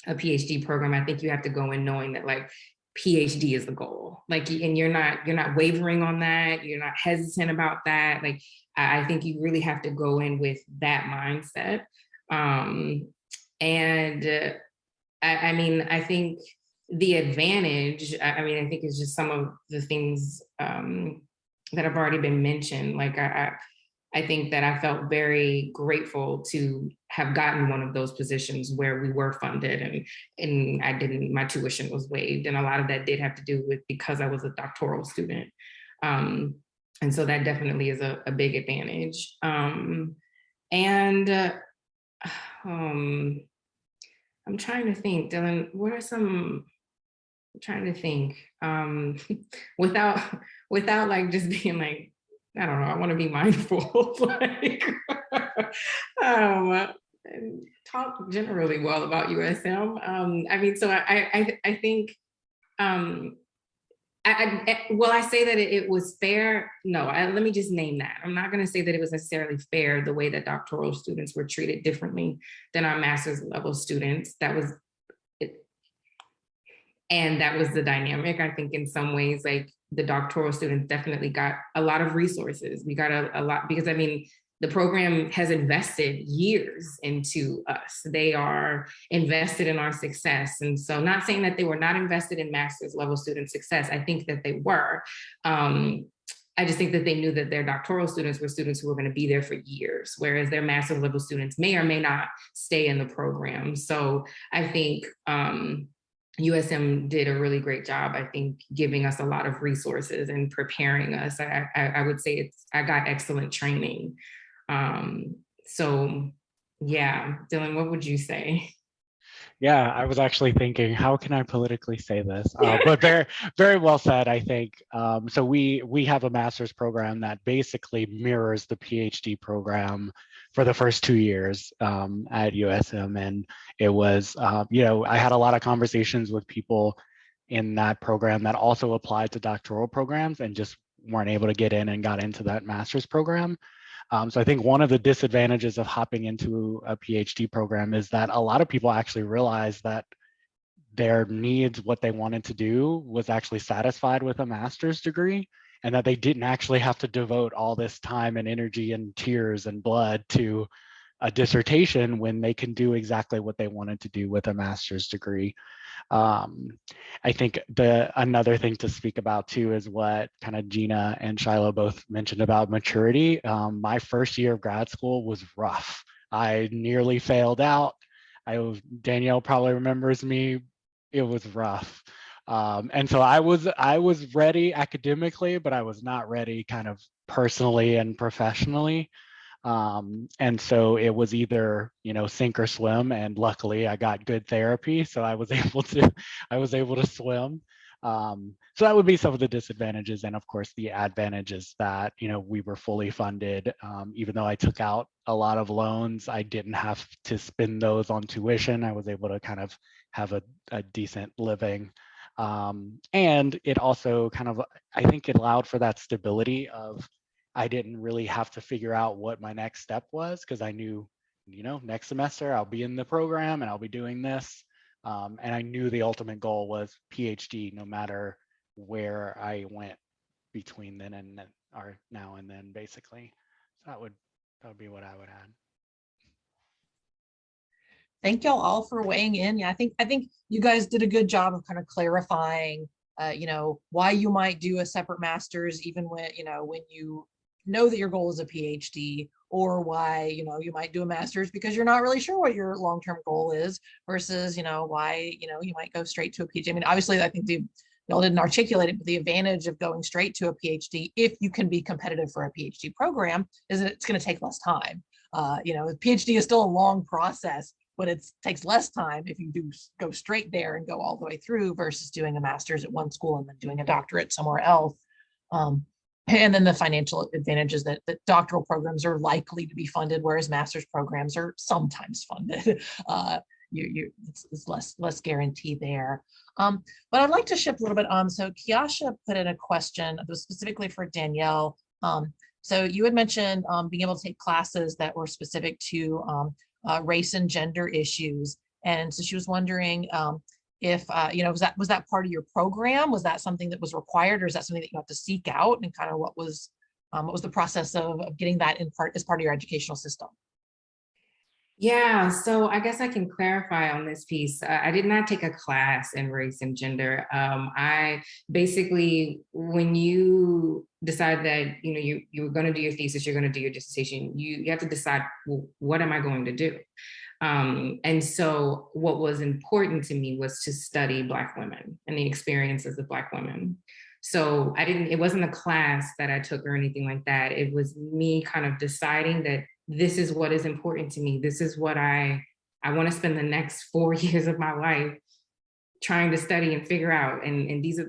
Speaker 3: a PhD program, I think you have to go in knowing that like PhD is the goal. Like, and you're not wavering on that. You're not hesitant about that. Like, I think you really have to go in with that mindset. I mean, I think the advantage, I think it's just some of the things that have already been mentioned. Like, I think that I felt very grateful to have gotten one of those positions where we were funded and my tuition was waived. And a lot of that did have to do with, because I was a doctoral student. And so that definitely is a big advantage. I'm trying to think, Dylan, what are some, I'm trying to think, without like just being like, I don't know, I want to be mindful. Like, talk generally well about USM. I mean, so I think, will I say that it was fair? No, let me just name that. I'm not going to say that it was necessarily fair the way that doctoral students were treated differently than our master's level students. That was it. And that was the dynamic. I think in some ways, like the doctoral students definitely got a lot of resources. We got a lot, because I mean, the program has invested years into us. They are invested in our success. And so not saying that they were not invested in master's level student success. I think that they were. I just think that they knew that their doctoral students were students who were going to be there for years, whereas their master's level students may or may not stay in the program. So I think USM did a really great job, I think, giving us a lot of resources and preparing us. I would say I got excellent training. So yeah, Dylan, what would you say?
Speaker 6: Yeah, I was actually thinking, how can I politically say this? But very, very well said, I think. So we have a master's program that basically mirrors the PhD program for the first 2 years at USM. And it was, I had a lot of conversations with people in that program that also applied to doctoral programs and just weren't able to get in and got into that master's program. So I think one of the disadvantages of hopping into a PhD program is that a lot of people actually realize that their needs, what they wanted to do, was actually satisfied with a master's degree, and that they didn't actually have to devote all this time and energy and tears and blood to a dissertation when they can do exactly what they wanted to do with a master's degree. I think another thing to speak about too is what kind of Gina and Shiloh both mentioned about maturity. My first year of grad school was rough. I nearly failed out. Danielle probably remembers me. It was rough. And so I was ready academically, but I was not ready kind of personally and professionally. And so it was either, sink or swim. And luckily I got good therapy. So I was able to swim. So that would be some of the disadvantages. And of course, the advantage is that, we were fully funded. Even though I took out a lot of loans, I didn't have to spend those on tuition. I was able to kind of have a decent living. And it also I think it allowed for that stability of, I didn't really have to figure out what my next step was, because I knew, next semester I'll be in the program and I'll be doing this. And I knew the ultimate goal was PhD, no matter where I went between then and then, or now and then, basically. So that would be what I would add.
Speaker 1: Thank y'all all for weighing in. Yeah, I think you guys did a good job of kind of clarifying, why you might do a separate master's, even when you know that your goal is a PhD, or why, you might do a master's because you're not really sure what your long-term goal is, versus, why, you might go straight to a PhD. I mean, obviously, I think y'all didn't articulate it, but the advantage of going straight to a PhD, if you can be competitive for a PhD program, is that it's going to take less time. The PhD is still a long process, but it takes less time if you do go straight there and go all the way through, versus doing a master's at one school and then doing a doctorate somewhere else. And then the financial advantages that doctoral programs are likely to be funded, whereas master's programs are sometimes funded. It's less guarantee there. But I'd like to shift a little bit. So Kiasha put in a question that was specifically for Danielle. So you had mentioned being able to take classes that were specific to race and gender issues, and so she was wondering if was that part of your program? Was that something that was required, or is that something that you have to seek out? And kind of what was the process of getting that as part of your educational system?
Speaker 3: Yeah, so I guess I can clarify on this piece. I did not take a class in race and gender. I basically, when you decide that you're going to do your thesis, you're going to do your dissertation, you have to decide, well, what am I going to do? And so what was important to me was to study Black women and the experiences of Black women. So it wasn't a class that I took or anything like that. It was me kind of deciding that this is what is important to me. This is what I want to spend the next 4 years of my life trying to study and figure out. And this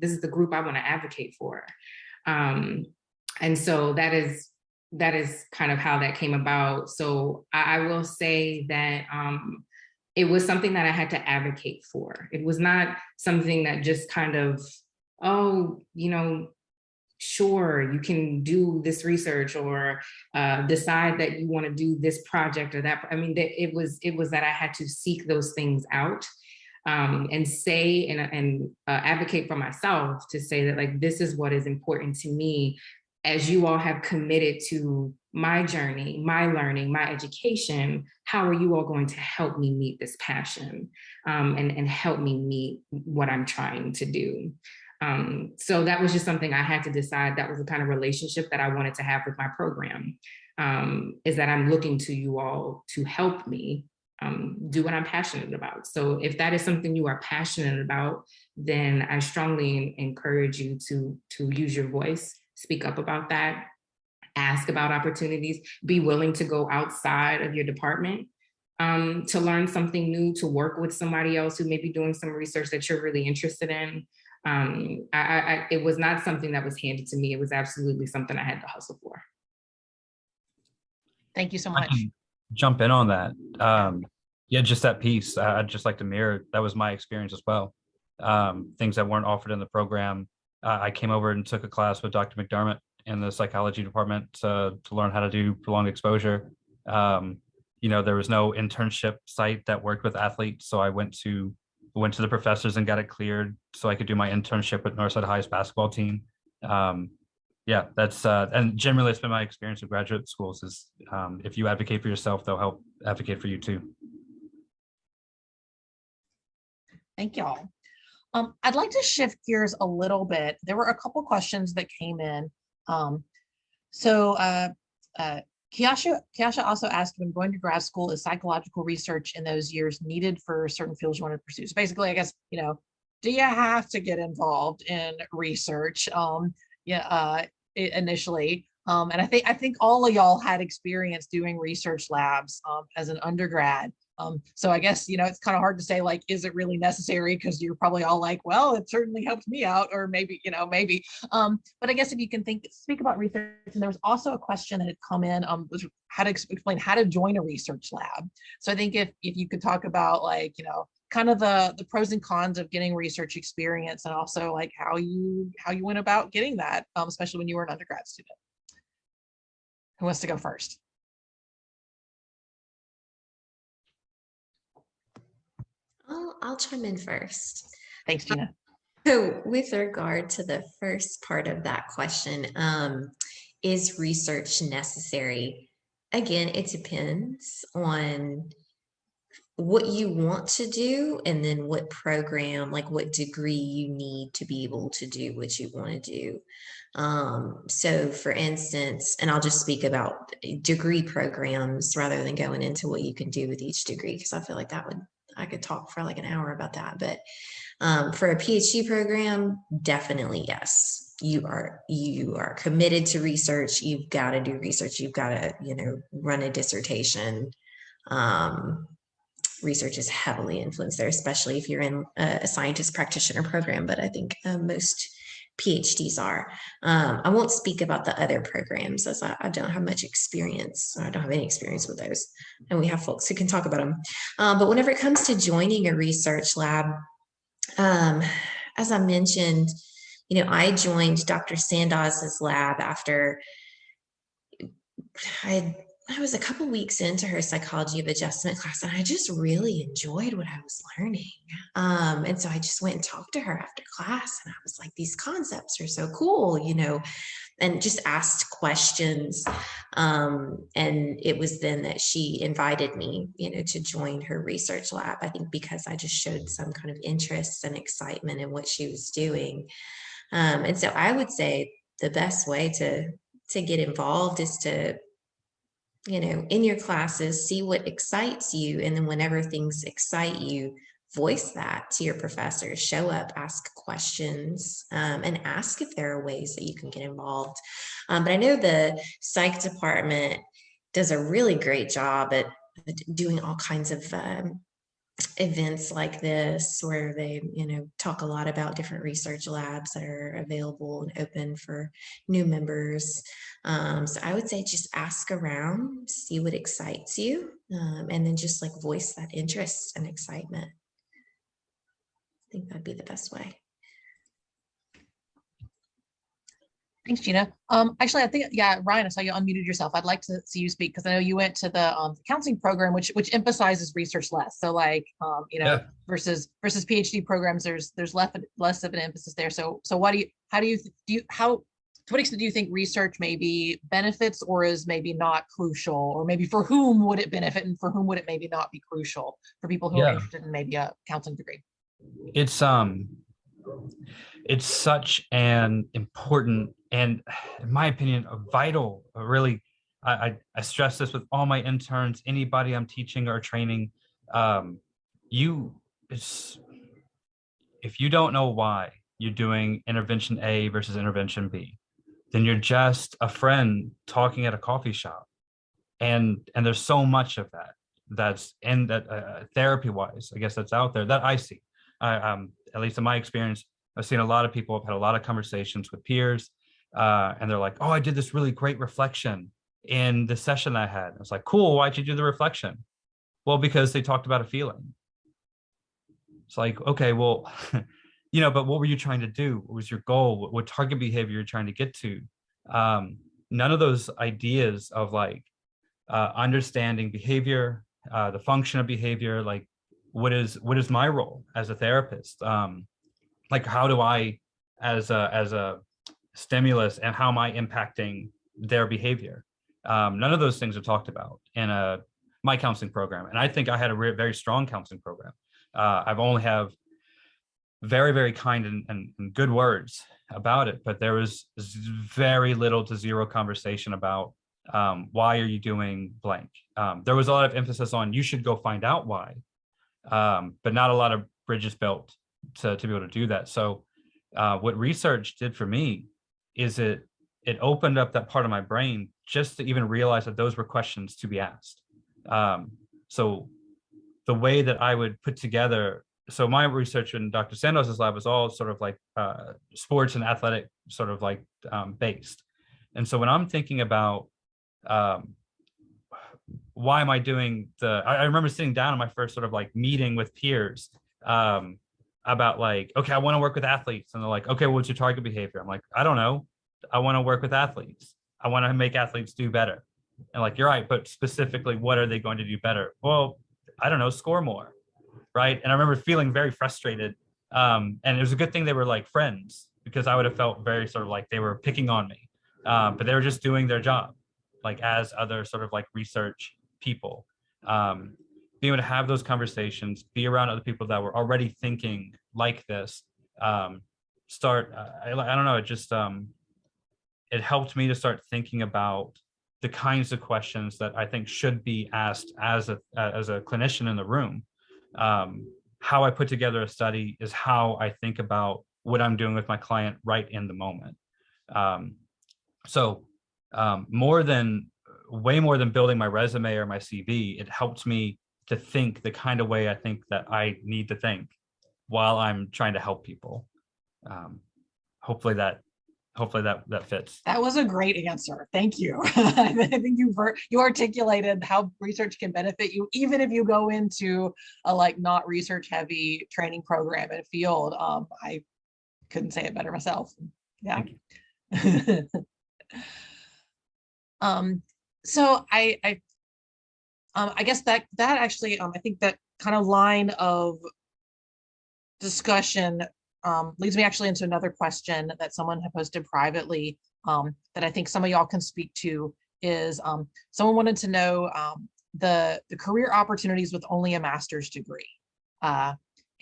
Speaker 3: is the group I want to advocate for. And so that is that is kind of how that came about. So I will say that it was something that I had to advocate for. It was not something that just kind of, oh, you know, sure, you can do this research or decide that you want to do this project or that. I mean, it was that I had to seek those things out and say and advocate for myself to say that, like, this is what is important to me, as you all have committed to my journey, my learning, my education. How are you all going to help me meet this passion and help me meet what I'm trying to do? So that was just something I had to decide. That was the kind of relationship that I wanted to have with my program, is that I'm looking to you all to help me do what I'm passionate about. So if that is something you are passionate about, then I strongly encourage you to use your voice, speak up about that, ask about opportunities, be willing to go outside of your department to learn something new, to work with somebody else who may be doing some research that you're really interested in. It was not something that was handed to me. It was absolutely something I had to hustle for.
Speaker 1: Thank you so much.
Speaker 2: Jump in on that. Yeah, just that piece. I'd just like to mirror, that was my experience as well. Things that weren't offered in the program. I came over and took a class with Dr. McDermott in the psychology department to learn how to do prolonged exposure. You know, there was no internship site that worked with athletes, so I went to the professors and got it cleared so I could do my internship with Northside High's basketball team. Yeah, that's and generally it's been my experience with graduate schools is if you advocate for yourself, they'll help advocate for you too.
Speaker 1: Thank y'all. I'd like to shift gears a little bit. There were a couple questions that came in. Kiasha also asked, when going to grad school, is psychological research in those years needed for certain fields you want to pursue? So basically, I guess, you know, do you have to get involved in research initially? And I think all of y'all had experience doing research labs as an undergrad. So I guess, you know, it's kind of hard to say, like, is it really necessary? Because you're probably all like, well, it certainly helped me out, or maybe, you know, maybe. But I guess if you can speak about research, and there was also a question that had come in, was how to explain how to join a research lab. So I think if you could talk about, like, you know, kind of the pros and cons of getting research experience, and also like how you went about getting that, especially when you were an undergrad student. Who wants to go first?
Speaker 4: I'll chime in first.
Speaker 1: Thanks, Gina.
Speaker 4: So with regard to the first part of that question, is research necessary? Again, it depends on what you want to do and then what program, like what degree you need to be able to do what you want to do. So for instance, and I'll just speak about degree programs rather than going into what you can do with each degree, because I feel like I could talk for like an hour about that. But for a PhD program, definitely yes. You are committed to research. You've got to do research. You've got to, you know, run a dissertation. Research is heavily influenced there, especially if you're in a scientist practitioner program. But I think most PhDs are. I won't speak about the other programs, as I don't have much experience. I don't have any experience with those, and we have folks who can talk about them. But whenever it comes to joining a research lab, as I mentioned, you know, I joined Dr. Sandoz's lab after I was a couple weeks into her psychology of adjustment class, and I just really enjoyed what I was learning. And so I just went and talked to her after class, and I was like, these concepts are so cool, you know, and just asked questions. And it was then that she invited me, you know, to join her research lab, I think because I just showed some kind of interest and excitement in what she was doing. And so I would say the best way to get involved is to, you know, in your classes, see what excites you. And then whenever things excite you, voice that to your professors, show up, ask questions, and ask if there are ways that you can get involved. But I know the psych department does a really great job at doing all kinds of events like this where they, talk a lot about different research labs that are available and open for new members. So I would say just ask around, see what excites you, and then just like voice that interest and excitement. I think that'd be the best way.
Speaker 1: Thanks, Gina. Actually, I think, yeah, Ryan, I saw you unmuted yourself. I'd like to see you speak because I know you went to the counseling program, which emphasizes research less. So like,
Speaker 2: Yeah.
Speaker 1: versus PhD programs, there's less of an emphasis there. So to what extent do you think research maybe benefits or is maybe not crucial, or maybe for whom would it benefit and for whom would it maybe not be crucial for people who are interested in maybe a counseling degree?
Speaker 2: It's such an important and, in my opinion, a vital, really, I stress this with all my interns, anybody I'm teaching or training. If you don't know why you're doing intervention A versus intervention B, then you're just a friend talking at a coffee shop. And there's so much of that's in that therapy wise, I guess, that's out there that I see. At least in my experience, I've seen a lot of people, I've had a lot of conversations with peers, and they're like, oh, I did this really great reflection in the session I had. I was like, cool, why'd you do the reflection? Well, because they talked about a feeling. It's like, okay, well, but what were you trying to do? What was your goal? What target behavior you're trying to get to? None of those ideas of like understanding behavior, the function of behavior, like what is my role as a therapist? Like how do I, as a stimulus, and how am I impacting their behavior? None of those things are talked about in my counseling program, and I think I had a very strong counseling program. I've only have very, very kind and good words about it, but there was very little to zero conversation about why are you doing blank. There was a lot of emphasis on you should go find out why, but not a lot of bridges built to be able to do that. So what research did for me is it opened up that part of my brain just to even realize that those were questions to be asked. So the way that I would put together, so my research in Dr. Sandoz's lab was all sort of like sports and athletic sort of like based. And so when I'm thinking about why am I doing I remember sitting down in my first sort of like meeting with peers about like, okay, I want to work with athletes. And they're like, okay, what's your target behavior? I'm like, I don't know. I want to work with athletes. I want to make athletes do better. And like, you're right, but specifically, what are they going to do better? Well, I don't know, score more, right? And I remember feeling very frustrated. And it was a good thing they were like friends, because I would have felt very sort of like they were picking on me. But they were just doing their job, like as other sort of like research people. Being able to have those conversations, be around other people that were already thinking like this, I don't know, it just, it helped me to start thinking about the kinds of questions that I think should be asked as a clinician in the room. How I put together a study is how I think about what I'm doing with my client right in the moment. So way more than building my resume or my CV, it helped me to think the kind of way I think that I need to think while I'm trying to help people. Hopefully that fits.
Speaker 1: That was a great answer. Thank you. I think you articulated how research can benefit you, even if you go into a like not research heavy training program in a field. I couldn't say it better myself. Yeah. So I guess that actually, I think that kind of line of discussion leads me actually into another question that someone had posted privately that I think some of y'all can speak to. Is someone wanted to know the career opportunities with only a master's degree.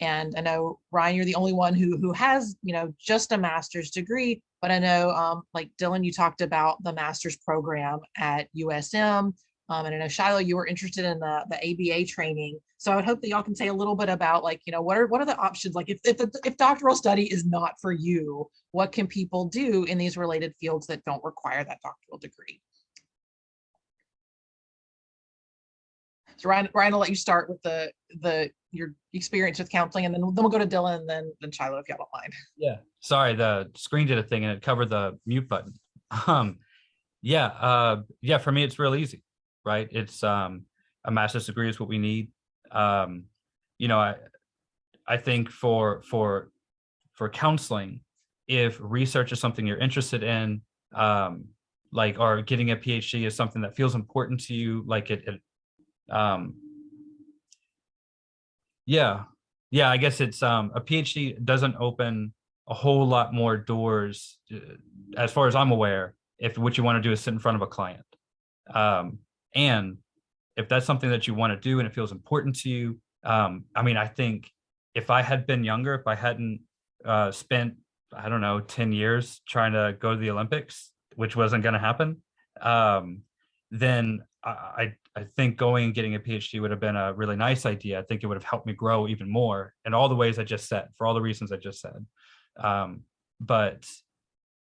Speaker 1: And I know, Ryan, you're the only one who has, just a master's degree, but I know, like Dylan, you talked about the master's program at USM. And I know, Shiloh, you were interested in the ABA training. So I would hope that y'all can say a little bit about like, what are the options? Like if doctoral study is not for you, what can people do in these related fields that don't require that doctoral degree? So Ryan, I'll let you start with your experience with counseling, and then we'll go to Dylan, and then Shiloh, if y'all don't mind.
Speaker 2: Yeah. Sorry, the screen did a thing and it covered the mute button. Yeah, for me, it's real easy, right? It's a master's degree is what we need. I think for counseling, if research is something you're interested in, or getting a PhD is something that feels important to you, I guess it's a PhD doesn't open a whole lot more doors, as far as I'm aware, if what you want to do is sit in front of a client. And if that's something that you want to do and it feels important to you, I think if I had been younger, if I hadn't spent, I don't know, 10 years trying to go to the Olympics, which wasn't going to happen, then I think going and getting a PhD would have been a really nice idea. I think it would have helped me grow even more in all the ways I just said, for all the reasons I just said. But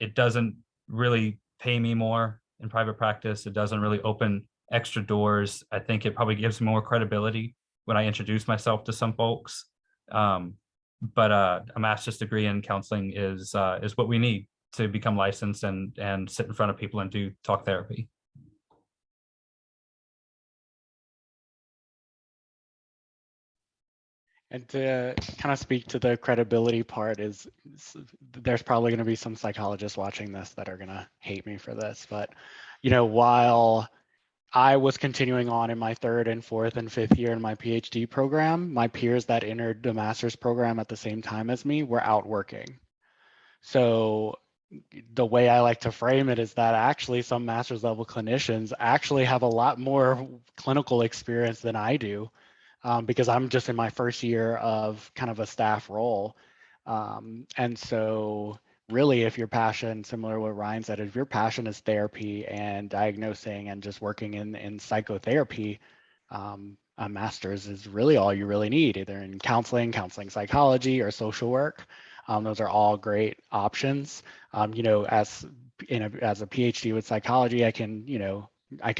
Speaker 2: it doesn't really pay me more in private practice. It doesn't really open extra doors. I think it probably gives me more credibility when I introduce myself to some folks. But a master's degree in counseling is what we need to become licensed and sit in front of people and do talk therapy.
Speaker 6: And to kind of speak to the credibility part, there's probably going to be some psychologists watching this that are going to hate me for this, but while I was continuing on in my third and fourth and fifth year in my PhD program, my peers that entered the master's program at the same time as me were out working. So the way I like to frame it is that actually some master's level clinicians actually have a lot more clinical experience than I do, because I'm just in my first year of kind of a staff role. And so really, if your passion, similar to what Ryan said, if your passion is therapy and diagnosing and just working in psychotherapy, a master's is really all you really need, either in counseling psychology, or social work. Those are all great options. As a PhD with psychology, I can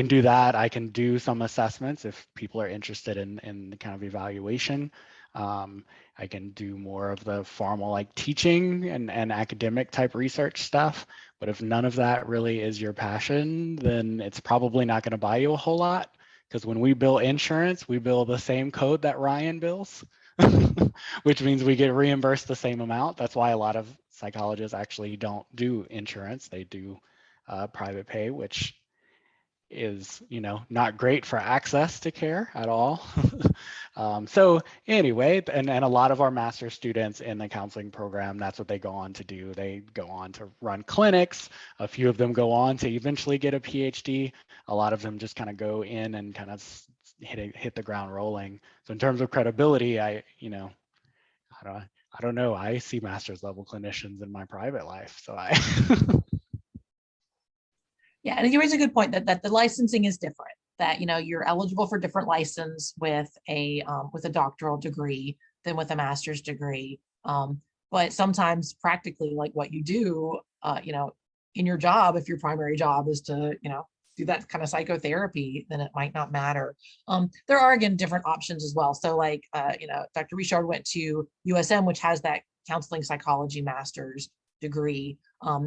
Speaker 6: do that. I can do some assessments if people are interested in the kind of evaluation. I can do more of the formal teaching and academic type research stuff. But if none of that really is your passion, then it's probably not going to buy you a whole lot. Because when we bill insurance, we bill the same code that Ryan bills, which means we get reimbursed the same amount. That's why a lot of psychologists actually don't do insurance. They do private pay, which is not great for access to care at all. So anyway, and a lot of our master's students in the counseling program, that's what they go on to do. They go on to run clinics. A few of them go on to eventually get a PhD. A lot of them just kind of go in and kind of hit the ground rolling. So in terms of credibility, I don't know. I see master's level clinicians in my private life, so I
Speaker 1: Yeah, and you raise a good point that the licensing is different. That you're eligible for different license with a doctoral degree than with a master's degree. But sometimes practically, like what you do, in your job, if your primary job is to do that kind of psychotherapy, then it might not matter. There are again different options as well. So Dr. Richard went to USM, which has that counseling psychology master's degree,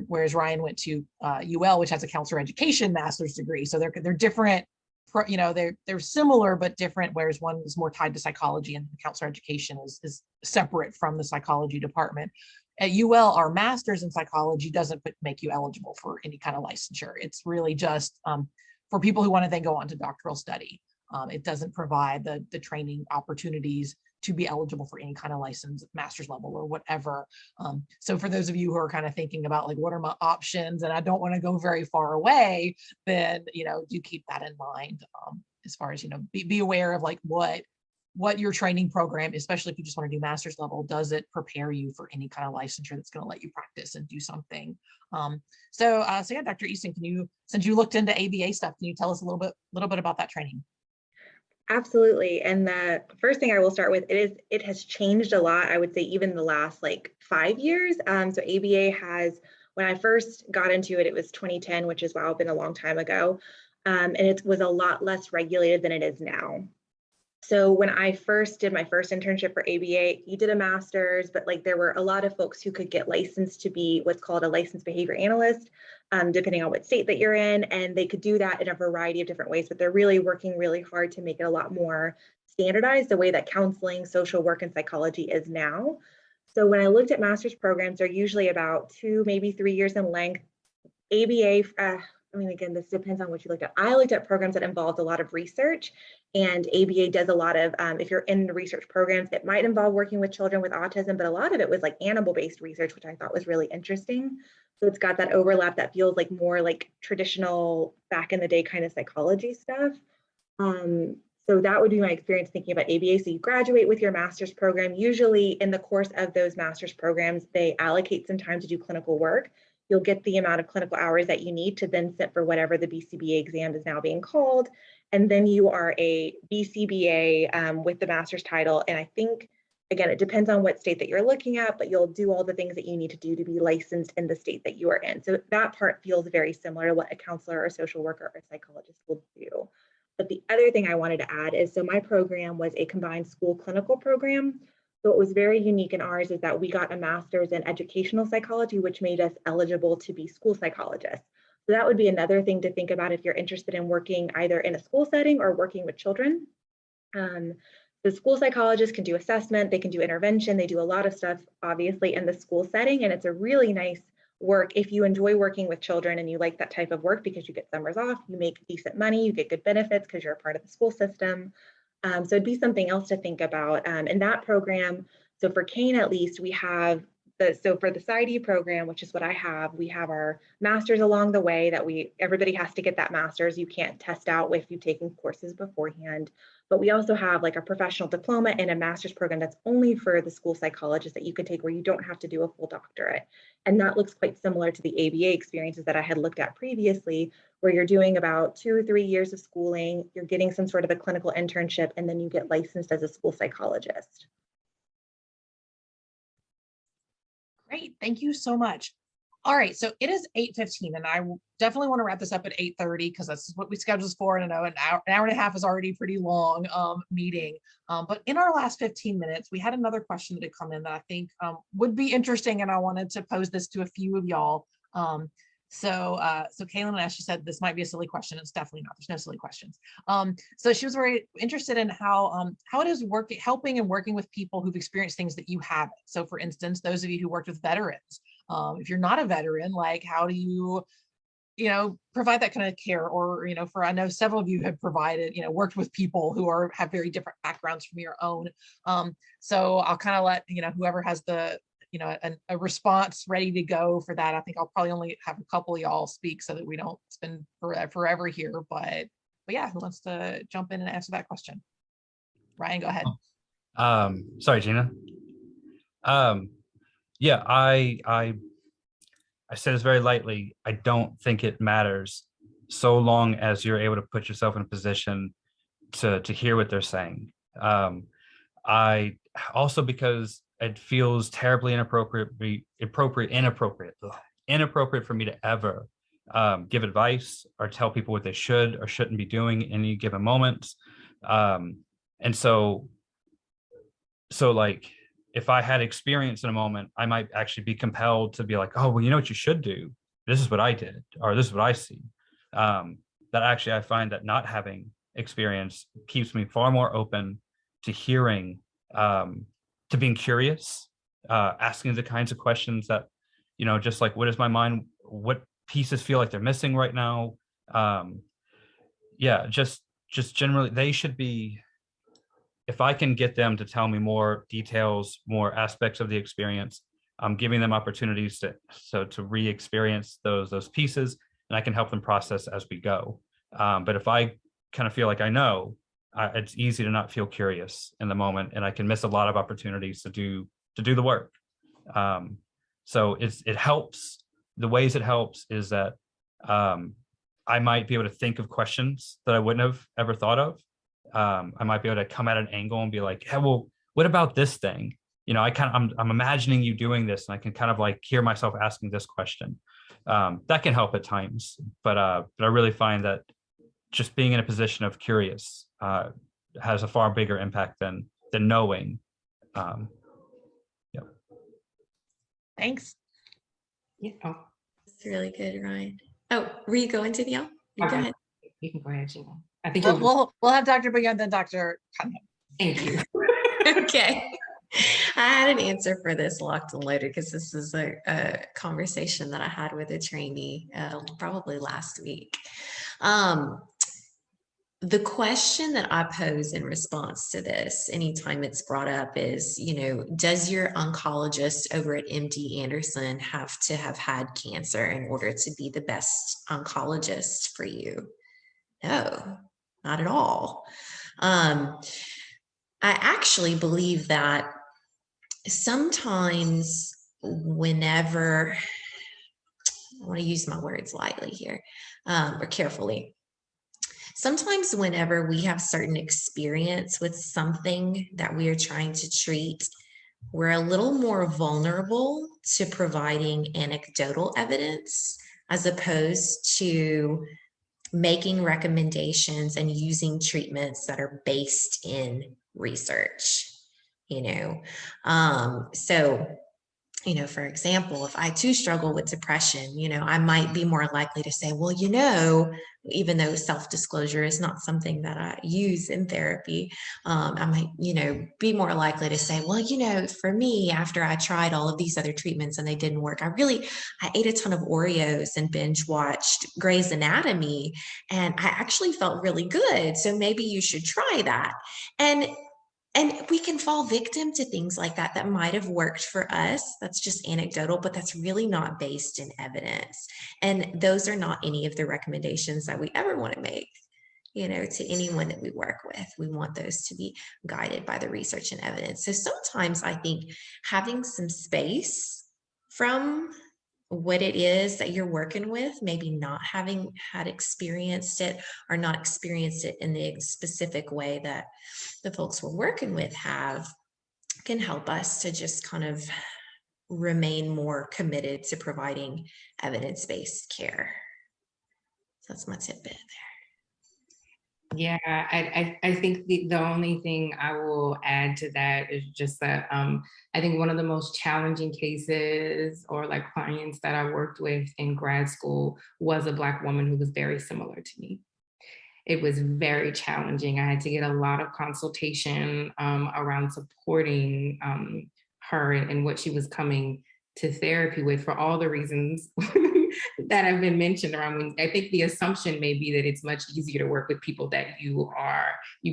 Speaker 1: whereas Ryan went to UL, which has a counselor education master's degree. So they're different. They're similar but different. Whereas one is more tied to psychology, and the counselor education is separate from the psychology department. At UL, our master's in psychology doesn't make you eligible for any kind of licensure. It's really just for people who want to then go on to doctoral study. It doesn't provide the training opportunities to be eligible for any kind of license, master's level or whatever. So for those of you who are kind of thinking about what are my options, and I don't want to go very far away, then do keep that in mind, as far as be aware of what your training program, especially if you just want to do master's level, does it prepare you for any kind of licensure that's going to let you practice and do something. So yeah, Dr. Easton, since you looked into ABA stuff, can you tell us a little bit about that training?
Speaker 5: Absolutely. And the first thing I will start with, it has changed a lot. I would say even the last 5 years. So ABA has, when I first got into it, it was 2010, which is been a long time ago. And it was a lot less regulated than it is now. So when I first did my first internship for ABA, you did a master's, but like there were a lot of folks who could get licensed to be what's called a licensed behavior analyst, depending on what state that you're in. And they could do that in a variety of different ways, but they're really working really hard to make it a lot more standardized, the way that counseling, social work, and psychology is now. So when I looked at master's programs, they're usually about 2, maybe 3 years in length. ABA, I mean, again, this depends on what you looked at. I looked at programs that involved a lot of research, and ABA does a lot of, if you're in the research programs, it might involve working with children with autism, but a lot of it was like animal-based research, which I thought was really interesting. So it's got that overlap that feels like more like traditional back in the day kind of psychology stuff. So that would be my experience thinking about ABA. So you graduate with your master's program. Usually in the course of those master's programs, they allocate some time to do clinical work. You'll get the amount of clinical hours that you need to then sit for whatever the BCBA exam is now being called. And then you are a BCBA with the master's title. And I think, again, it depends on what state that you're looking at, but you'll do all the things that you need to do to be licensed in the state that you are in. So that part feels very similar to what a counselor or a social worker or a psychologist will do. But the other thing I wanted to add is, so my program was a combined school clinical program. So what was very unique in ours is that we got a master's in educational psychology, which made us eligible to be school psychologists. So that would be another thing to think about if you're interested in working either in a school setting or working with children. The school psychologists can do assessment, they can do intervention, they do a lot of stuff, obviously, in the school setting. And it's a really nice work if you enjoy working with children and you like that type of work, because you get summers off, you make decent money, you get good benefits because you're a part of the school system. So it'd be something else to think about. In that program, so for Kane at least, we have so for the PsyD program, which is what I have, we have our masters along the way that everybody has to get that master's. You can't test out if you've taken courses beforehand. But we also have like a professional diploma and a master's program that's only for the school psychologist that you can take, where you don't have to do a full doctorate. And that looks quite similar to the ABA experiences that I had looked at previously, where you're doing about 2 or 3 years of schooling, you're getting some sort of a clinical internship, and then you get licensed as a school psychologist.
Speaker 1: Great, thank you so much. All right, so it is 8:15, and I definitely want to wrap this up at 8:30 because that's what we scheduled for. And I know an hour and a half is already a pretty long meeting. But in our last 15 minutes, we had another question that had come in that I think would be interesting, and I wanted to pose this to a few of y'all. So Kaylin asked, she said, this might be a silly question. It's definitely not. There's no silly questions. So she was very interested in how it is helping and working with people who've experienced things that you haven't. So for instance, those of you who worked with veterans, if you're not a veteran, like how do you provide that kind of care? Or, I know several of you have provided, worked with people who have very different backgrounds from your own. So I'll kind of let, whoever has the, a response ready to go for that. I think I'll probably only have a couple of y'all speak so that we don't spend forever here, but yeah, who wants to jump in and answer that question? Ryan, go ahead.
Speaker 2: Sorry, Gina. Yeah, I said this very lightly. I don't think it matters so long as you're able to put yourself in a position to hear what they're saying. I also, because it feels terribly inappropriate for me to ever give advice or tell people what they should or shouldn't be doing in any given moment. And so like, if I had experience in a moment, I might actually be compelled to be like, oh, well, you know what you should do? This is what I did, or this is what I see. That actually, I find that not having experience keeps me far more open to hearing, to being curious, asking the kinds of questions that, just like, what is my mind? What pieces feel like they're missing right now? Yeah, just generally, they should be, if I can get them to tell me more details, more aspects of the experience, I'm giving them opportunities to re-experience those pieces, and I can help them process as we go. But if I kind of feel like I know, it's easy to not feel curious in the moment, and I can miss a lot of opportunities to do the work. So it helps. The ways it helps is that I might be able to think of questions that I wouldn't have ever thought of. I might be able to come at an angle and be like, hey, well, what about this thing? I'm imagining you doing this, and I can kind of like hear myself asking this question. That can help at times, but I really find that just being in a position of curious has a far bigger impact than knowing. Yep.
Speaker 1: Thanks.
Speaker 3: Yeah. Oh,
Speaker 4: That's really good, Ryan. Oh, were you going to the Go
Speaker 3: okay.
Speaker 4: ahead.
Speaker 3: You can go ahead, Sheila. I think
Speaker 1: We'll have Dr. Beyond, then Dr. Cunningham.
Speaker 3: Thank you.
Speaker 4: Okay. I had an answer for this locked and loaded because this is a conversation that I had with a trainee probably last week. The question that I pose in response to this, anytime it's brought up, is, does your oncologist over at MD Anderson have to have had cancer in order to be the best oncologist for you? No, not at all. I actually believe that sometimes whenever, I want to use my words lightly here, or carefully, sometimes whenever we have certain experience with something that we are trying to treat, we're a little more vulnerable to providing anecdotal evidence as opposed to making recommendations and using treatments that are based in research. For example, if I too struggle with depression, I might be more likely to say, well, even though self-disclosure is not something that I use in therapy, I might, be more likely to say, well, for me, after I tried all of these other treatments and they didn't work, I ate a ton of Oreos and binge watched Grey's Anatomy, and I actually felt really good. So maybe you should try that. And we can fall victim to things like that that might have worked for us. That's just anecdotal, but that's really not based in evidence. And those are not any of the recommendations that we ever want to make, to anyone that we work with. We want those to be guided by the research and evidence. So sometimes I think having some space from what it is that you're working with, maybe not having had experienced it or not experienced it in the specific way that the folks we're working with have, can help us to just kind of remain more committed to providing evidence-based care. So that's my tidbit there.
Speaker 3: Yeah, I think the only thing I will add to that is just that I think one of the most challenging cases or like clients that I worked with in grad school was a Black woman who was very similar to me. It was very challenging. I had to get a lot of consultation around supporting her and what she was coming to therapy with for all the reasons that have been mentioned around. I think the assumption may be that it's much easier to work with people that you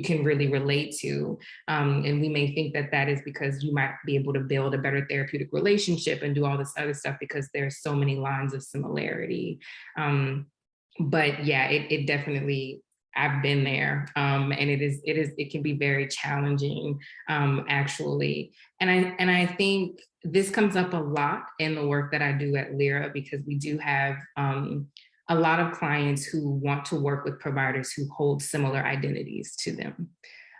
Speaker 3: can really relate to. And we may think that that is because you might be able to build a better therapeutic relationship and do all this other stuff because there's so many lines of similarity. But yeah, it definitely, I've been there, and it can be very challenging, actually. And I think this comes up a lot in the work that I do at Lyra, because we do have a lot of clients who want to work with providers who hold similar identities to them.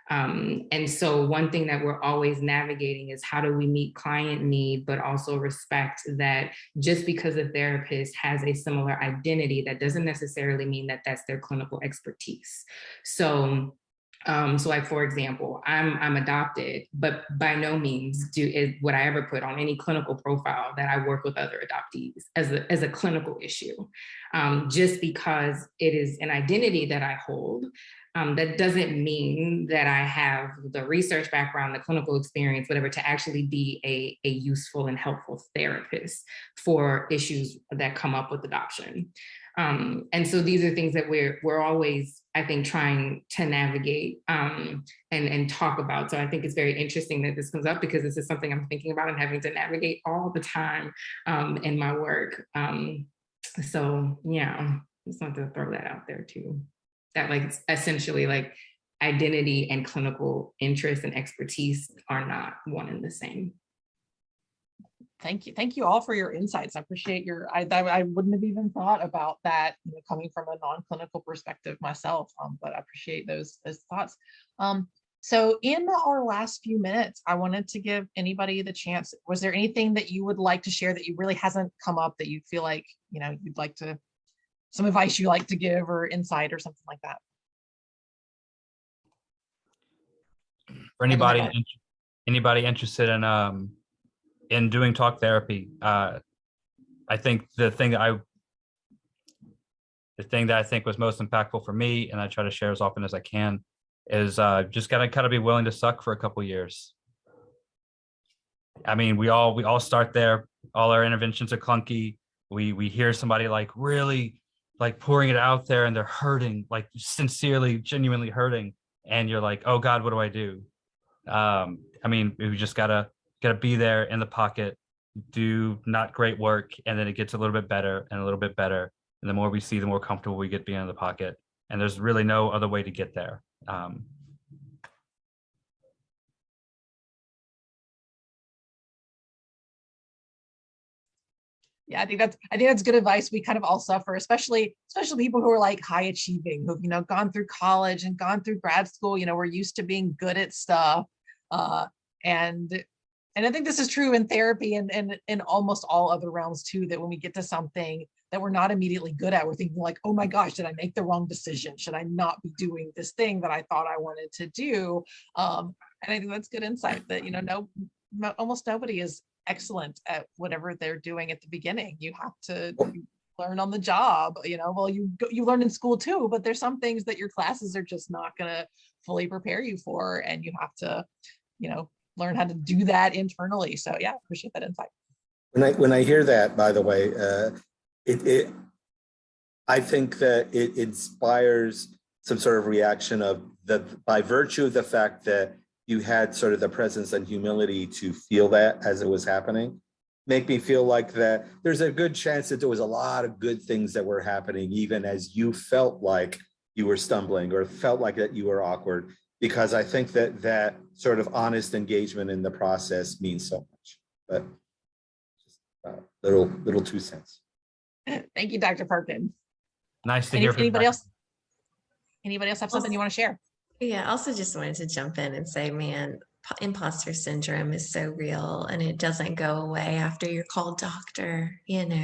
Speaker 3: And so one thing that we're always navigating is how do we meet client need, but also respect that just because a therapist has a similar identity, that doesn't necessarily mean that that's their clinical expertise. So like, for example, I'm adopted, but by no means would I ever put on any clinical profile that I work with other adoptees as a clinical issue. Just because it is an identity that I hold, that doesn't mean that I have the research background, the clinical experience, whatever, to actually be a useful and helpful therapist for issues that come up with adoption. And so these are things that we're always, I think, trying to navigate and talk about. So I think it's very interesting that this comes up, because this is something I'm thinking about and having to navigate all the time in my work. So yeah, just wanted to throw that out there too. That like essentially like identity and clinical interest and expertise are not one and the same.
Speaker 1: Thank you. Thank you all for your insights. I appreciate I wouldn't have even thought about that, coming from a non-clinical perspective myself, but I appreciate those thoughts. So in our last few minutes, I wanted to give anybody the chance. Was there anything that you would like to share that you really hasn't come up that you feel like, you'd like to, some advice you like to give or insight or something like that?
Speaker 2: For anybody interested in doing talk therapy, I think the thing that I think was most impactful for me, and I try to share as often as I can, is just gotta kind of be willing to suck for a couple years. I mean, we all start there. All our interventions are clunky. We hear somebody like really like pouring it out there, and they're hurting, like sincerely, genuinely hurting, and you're like, oh God, what do I do? I mean, we just gotta be there in the pocket, do not great work, and then it gets a little bit better and a little bit better. And the more we see, the more comfortable we get being in the pocket. And there's really no other way to get there.
Speaker 1: Yeah, I think that's good advice. We kind of all suffer, especially people who are like high achieving, who've gone through college and gone through grad school. We're used to being good at stuff, and I think this is true in therapy and in almost all other realms too. That when we get to something that we're not immediately good at, we're thinking like, oh my gosh, did I make the wrong decision? Should I not be doing this thing that I thought I wanted to do? And I think that's good insight. That almost nobody is excellent at whatever they're doing at the beginning. You have to learn on the job. Well, you learn in school too, but there's some things that your classes are just not going to fully prepare you for, and you have to learn how to do that internally. So yeah, appreciate that insight.
Speaker 7: When I hear that, by the way, I think that it inspires some sort of reaction of by virtue of the fact that you had sort of the presence and humility to feel that as it was happening, make me feel like that there's a good chance that there was a lot of good things that were happening, even as you felt like you were stumbling or felt like that you were awkward, because I think that sort of honest engagement in the process means so much. But just little 2 cents.
Speaker 1: Thank you, Dr. Perkins.
Speaker 2: Nice to hear from
Speaker 1: anybody else. Anybody else have something you want to share?
Speaker 4: Yeah, I also just wanted to jump in and say, man, imposter syndrome is so real, and it doesn't go away after you're called doctor. If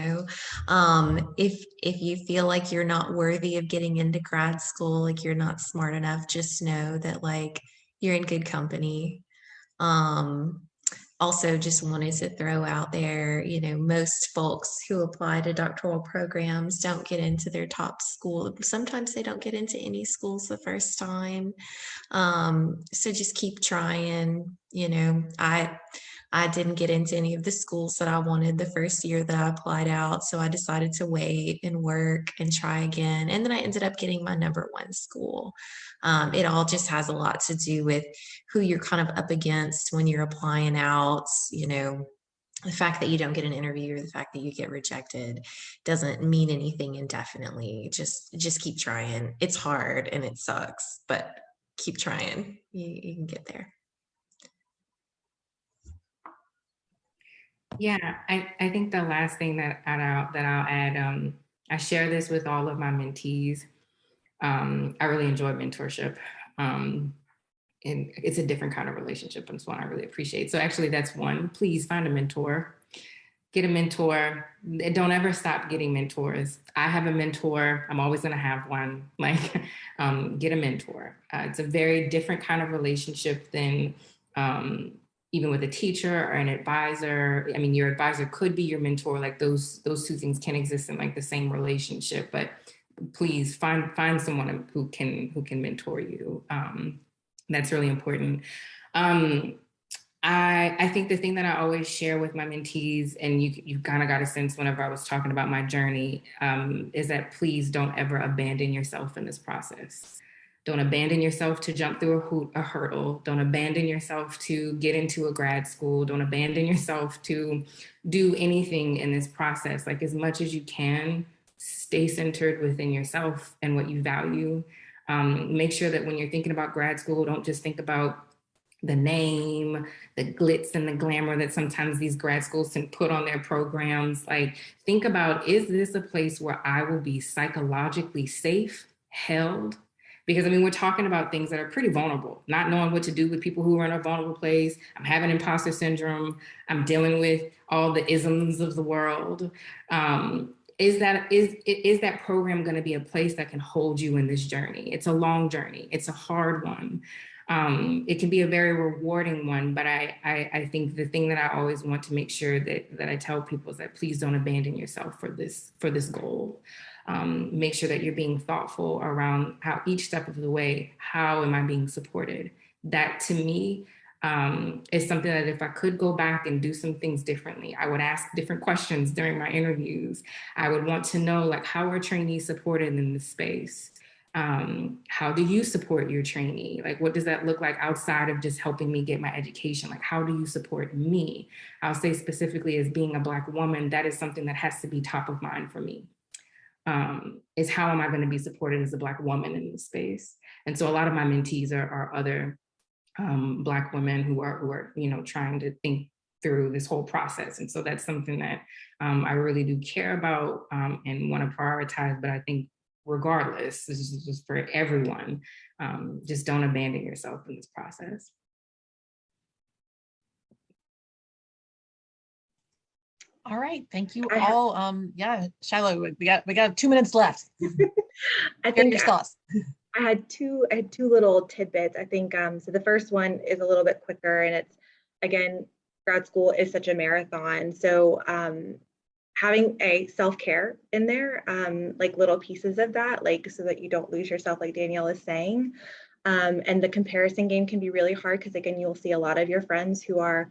Speaker 4: you feel like you're not worthy of getting into grad school, like you're not smart enough, just know that like you're in good company. Also just wanted to throw out there, most folks who apply to doctoral programs don't get into their top school. Sometimes they don't get into any schools the first time. So just keep trying. I didn't get into any of the schools that I wanted the first year that I applied out. So I decided to wait and work and try again. And then I ended up getting my number one school. It all just has a lot to do with who you're kind of up against when you're applying out. The fact that you don't get an interview or the fact that you get rejected doesn't mean anything indefinitely. Just keep trying. It's hard and it sucks, but keep trying. You can get there.
Speaker 3: Yeah, I think the last thing that I'll add, I share this with all of my mentees. I really enjoy mentorship. And it's a different kind of relationship, and it's one I really appreciate. So actually that's one. Please find a mentor. Get a mentor. Don't ever stop getting mentors. I have a mentor. I'm always going to have one. Get a mentor. It's a very different kind of relationship than even with a teacher or an advisor. I mean, your advisor could be your mentor. Like those two things can exist in like the same relationship, but please find someone who can mentor you. That's really important. I think the thing that I always share with my mentees, and you kind of got a sense whenever I was talking about my journey, is that please don't ever abandon yourself in this process. Don't abandon yourself to jump through a hurdle. Don't abandon yourself to get into a grad school. Don't abandon yourself to do anything in this process. Like as much as you can, stay centered within yourself and what you value. Make sure that when you're thinking about grad school, don't just think about the name, the glitz and the glamour that sometimes these grad schools can put on their programs. Like think about, is this a place where I will be psychologically safe, held? Because I mean, we're talking about things that are pretty vulnerable, not knowing what to do with people who are in a vulnerable place. I'm having imposter syndrome. I'm dealing with all the isms of the world. Is that program going to be a place that can hold you in this journey? It's a long journey. It's a hard one. It can be a very rewarding one, but I think the thing that I always want to make sure that I tell people is that please don't abandon yourself for this goal. Make sure that you're being thoughtful around how each step of the way, how am I being supported? That to me is something that if I could go back and do some things differently, I would ask different questions during my interviews. I would want to know, like, how are trainees supported in this space? How do you support your trainee? Like, what does that look like outside of just helping me get my education? Like, how do you support me? I'll say specifically as being a Black woman, that is something that has to be top of mind for me. Is how am I going to be supported as a Black woman in this space? And so a lot of my mentees are other Black women who are trying to think through this whole process. And so that's something that I really do care about and want to prioritize. But I think regardless, this is just for everyone, just don't abandon yourself in this process.
Speaker 1: All right, thank you all. Yeah, Shiloh, we got 2 minutes left.
Speaker 5: I think
Speaker 1: your thoughts.
Speaker 5: I had two little tidbits. I think so the first one is a little bit quicker, and it's, again, grad school is such a marathon. So having a self-care in there, like little pieces of that, like so that you don't lose yourself, like Danielle is saying. And the comparison game can be really hard because, again, you'll see a lot of your friends who are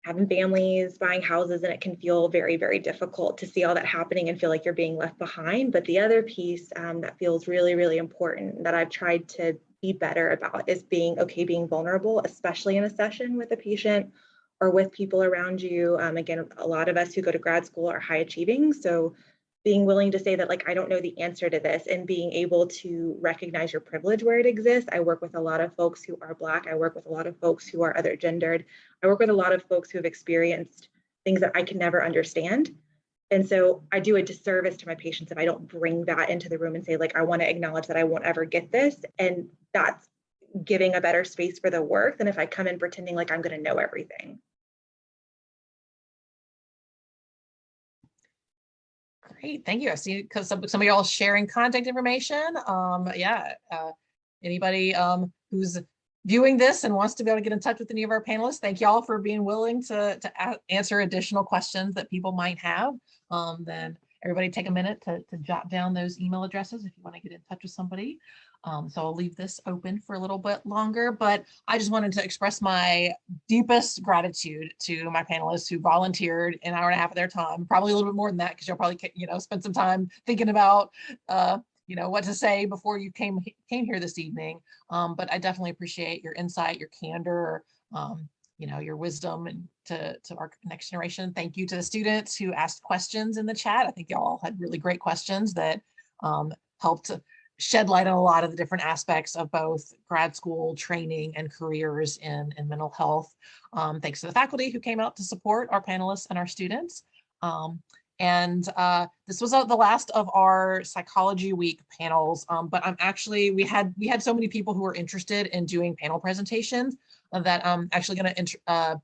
Speaker 5: having families, buying houses, and it can feel very, very difficult to see all that happening and feel like you're being left behind. But the other piece that feels really, really important that I've tried to be better about is being okay, being vulnerable, especially in a session with a patient or with people around you. Again, a lot of us who go to grad school are high achieving. So being willing to say that, like, I don't know the answer to this, and being able to recognize your privilege where it exists. I work with a lot of folks who are Black. I work with a lot of folks who are other gendered. I work with a lot of folks who have experienced things that I can never understand. And so I do a disservice to my patients if I don't bring that into the room and say, like, I want to acknowledge that I won't ever get this. And that's giving a better space for the work than if I come in pretending like I'm going to know everything.
Speaker 1: Great, thank you. I see because some of y'all sharing contact information. Anybody who's viewing this and wants to be able to get in touch with any of our panelists, thank y'all for being willing to answer additional questions that people might have. Then everybody take a minute to jot down those email addresses if you want to get in touch with somebody. So I'll leave this open for a little bit longer, but I just wanted to express my deepest gratitude to my panelists who volunteered an hour and a half of their time, probably a little bit more than that, because you'll probably, spend some time thinking about, what to say before you came here this evening. But I definitely appreciate your insight, your candor, your wisdom, and to our next generation. Thank you to the students who asked questions in the chat. I think y'all had really great questions that helped shed light on a lot of the different aspects of both grad school training and careers in mental health. Thanks to the faculty who came out to support our panelists and our students. This was the last of our Psychology Week panels, but we had so many people who were interested in doing panel presentations that I'm actually going to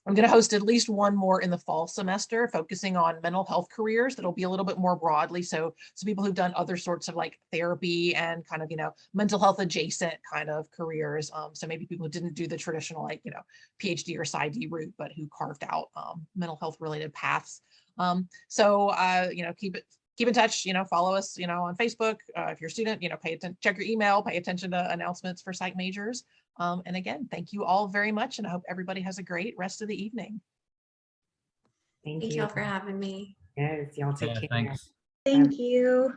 Speaker 1: I'm going to host at least one more in the fall semester, focusing on mental health careers. That'll be a little bit more broadly. So people who've done other sorts of like therapy and kind of, mental health adjacent kind of careers. So maybe people who didn't do the traditional, like, PhD or PsyD route, but who carved out mental health related paths. Keep in touch, follow us, on Facebook. If you're a student, pay attention, check your email, pay attention to announcements for psych majors. And again, thank you all very much. And I hope everybody has a great rest of the evening.
Speaker 3: Thank
Speaker 4: you all for having me.
Speaker 3: Yes, y'all take care.
Speaker 2: Thanks.
Speaker 5: Thank you.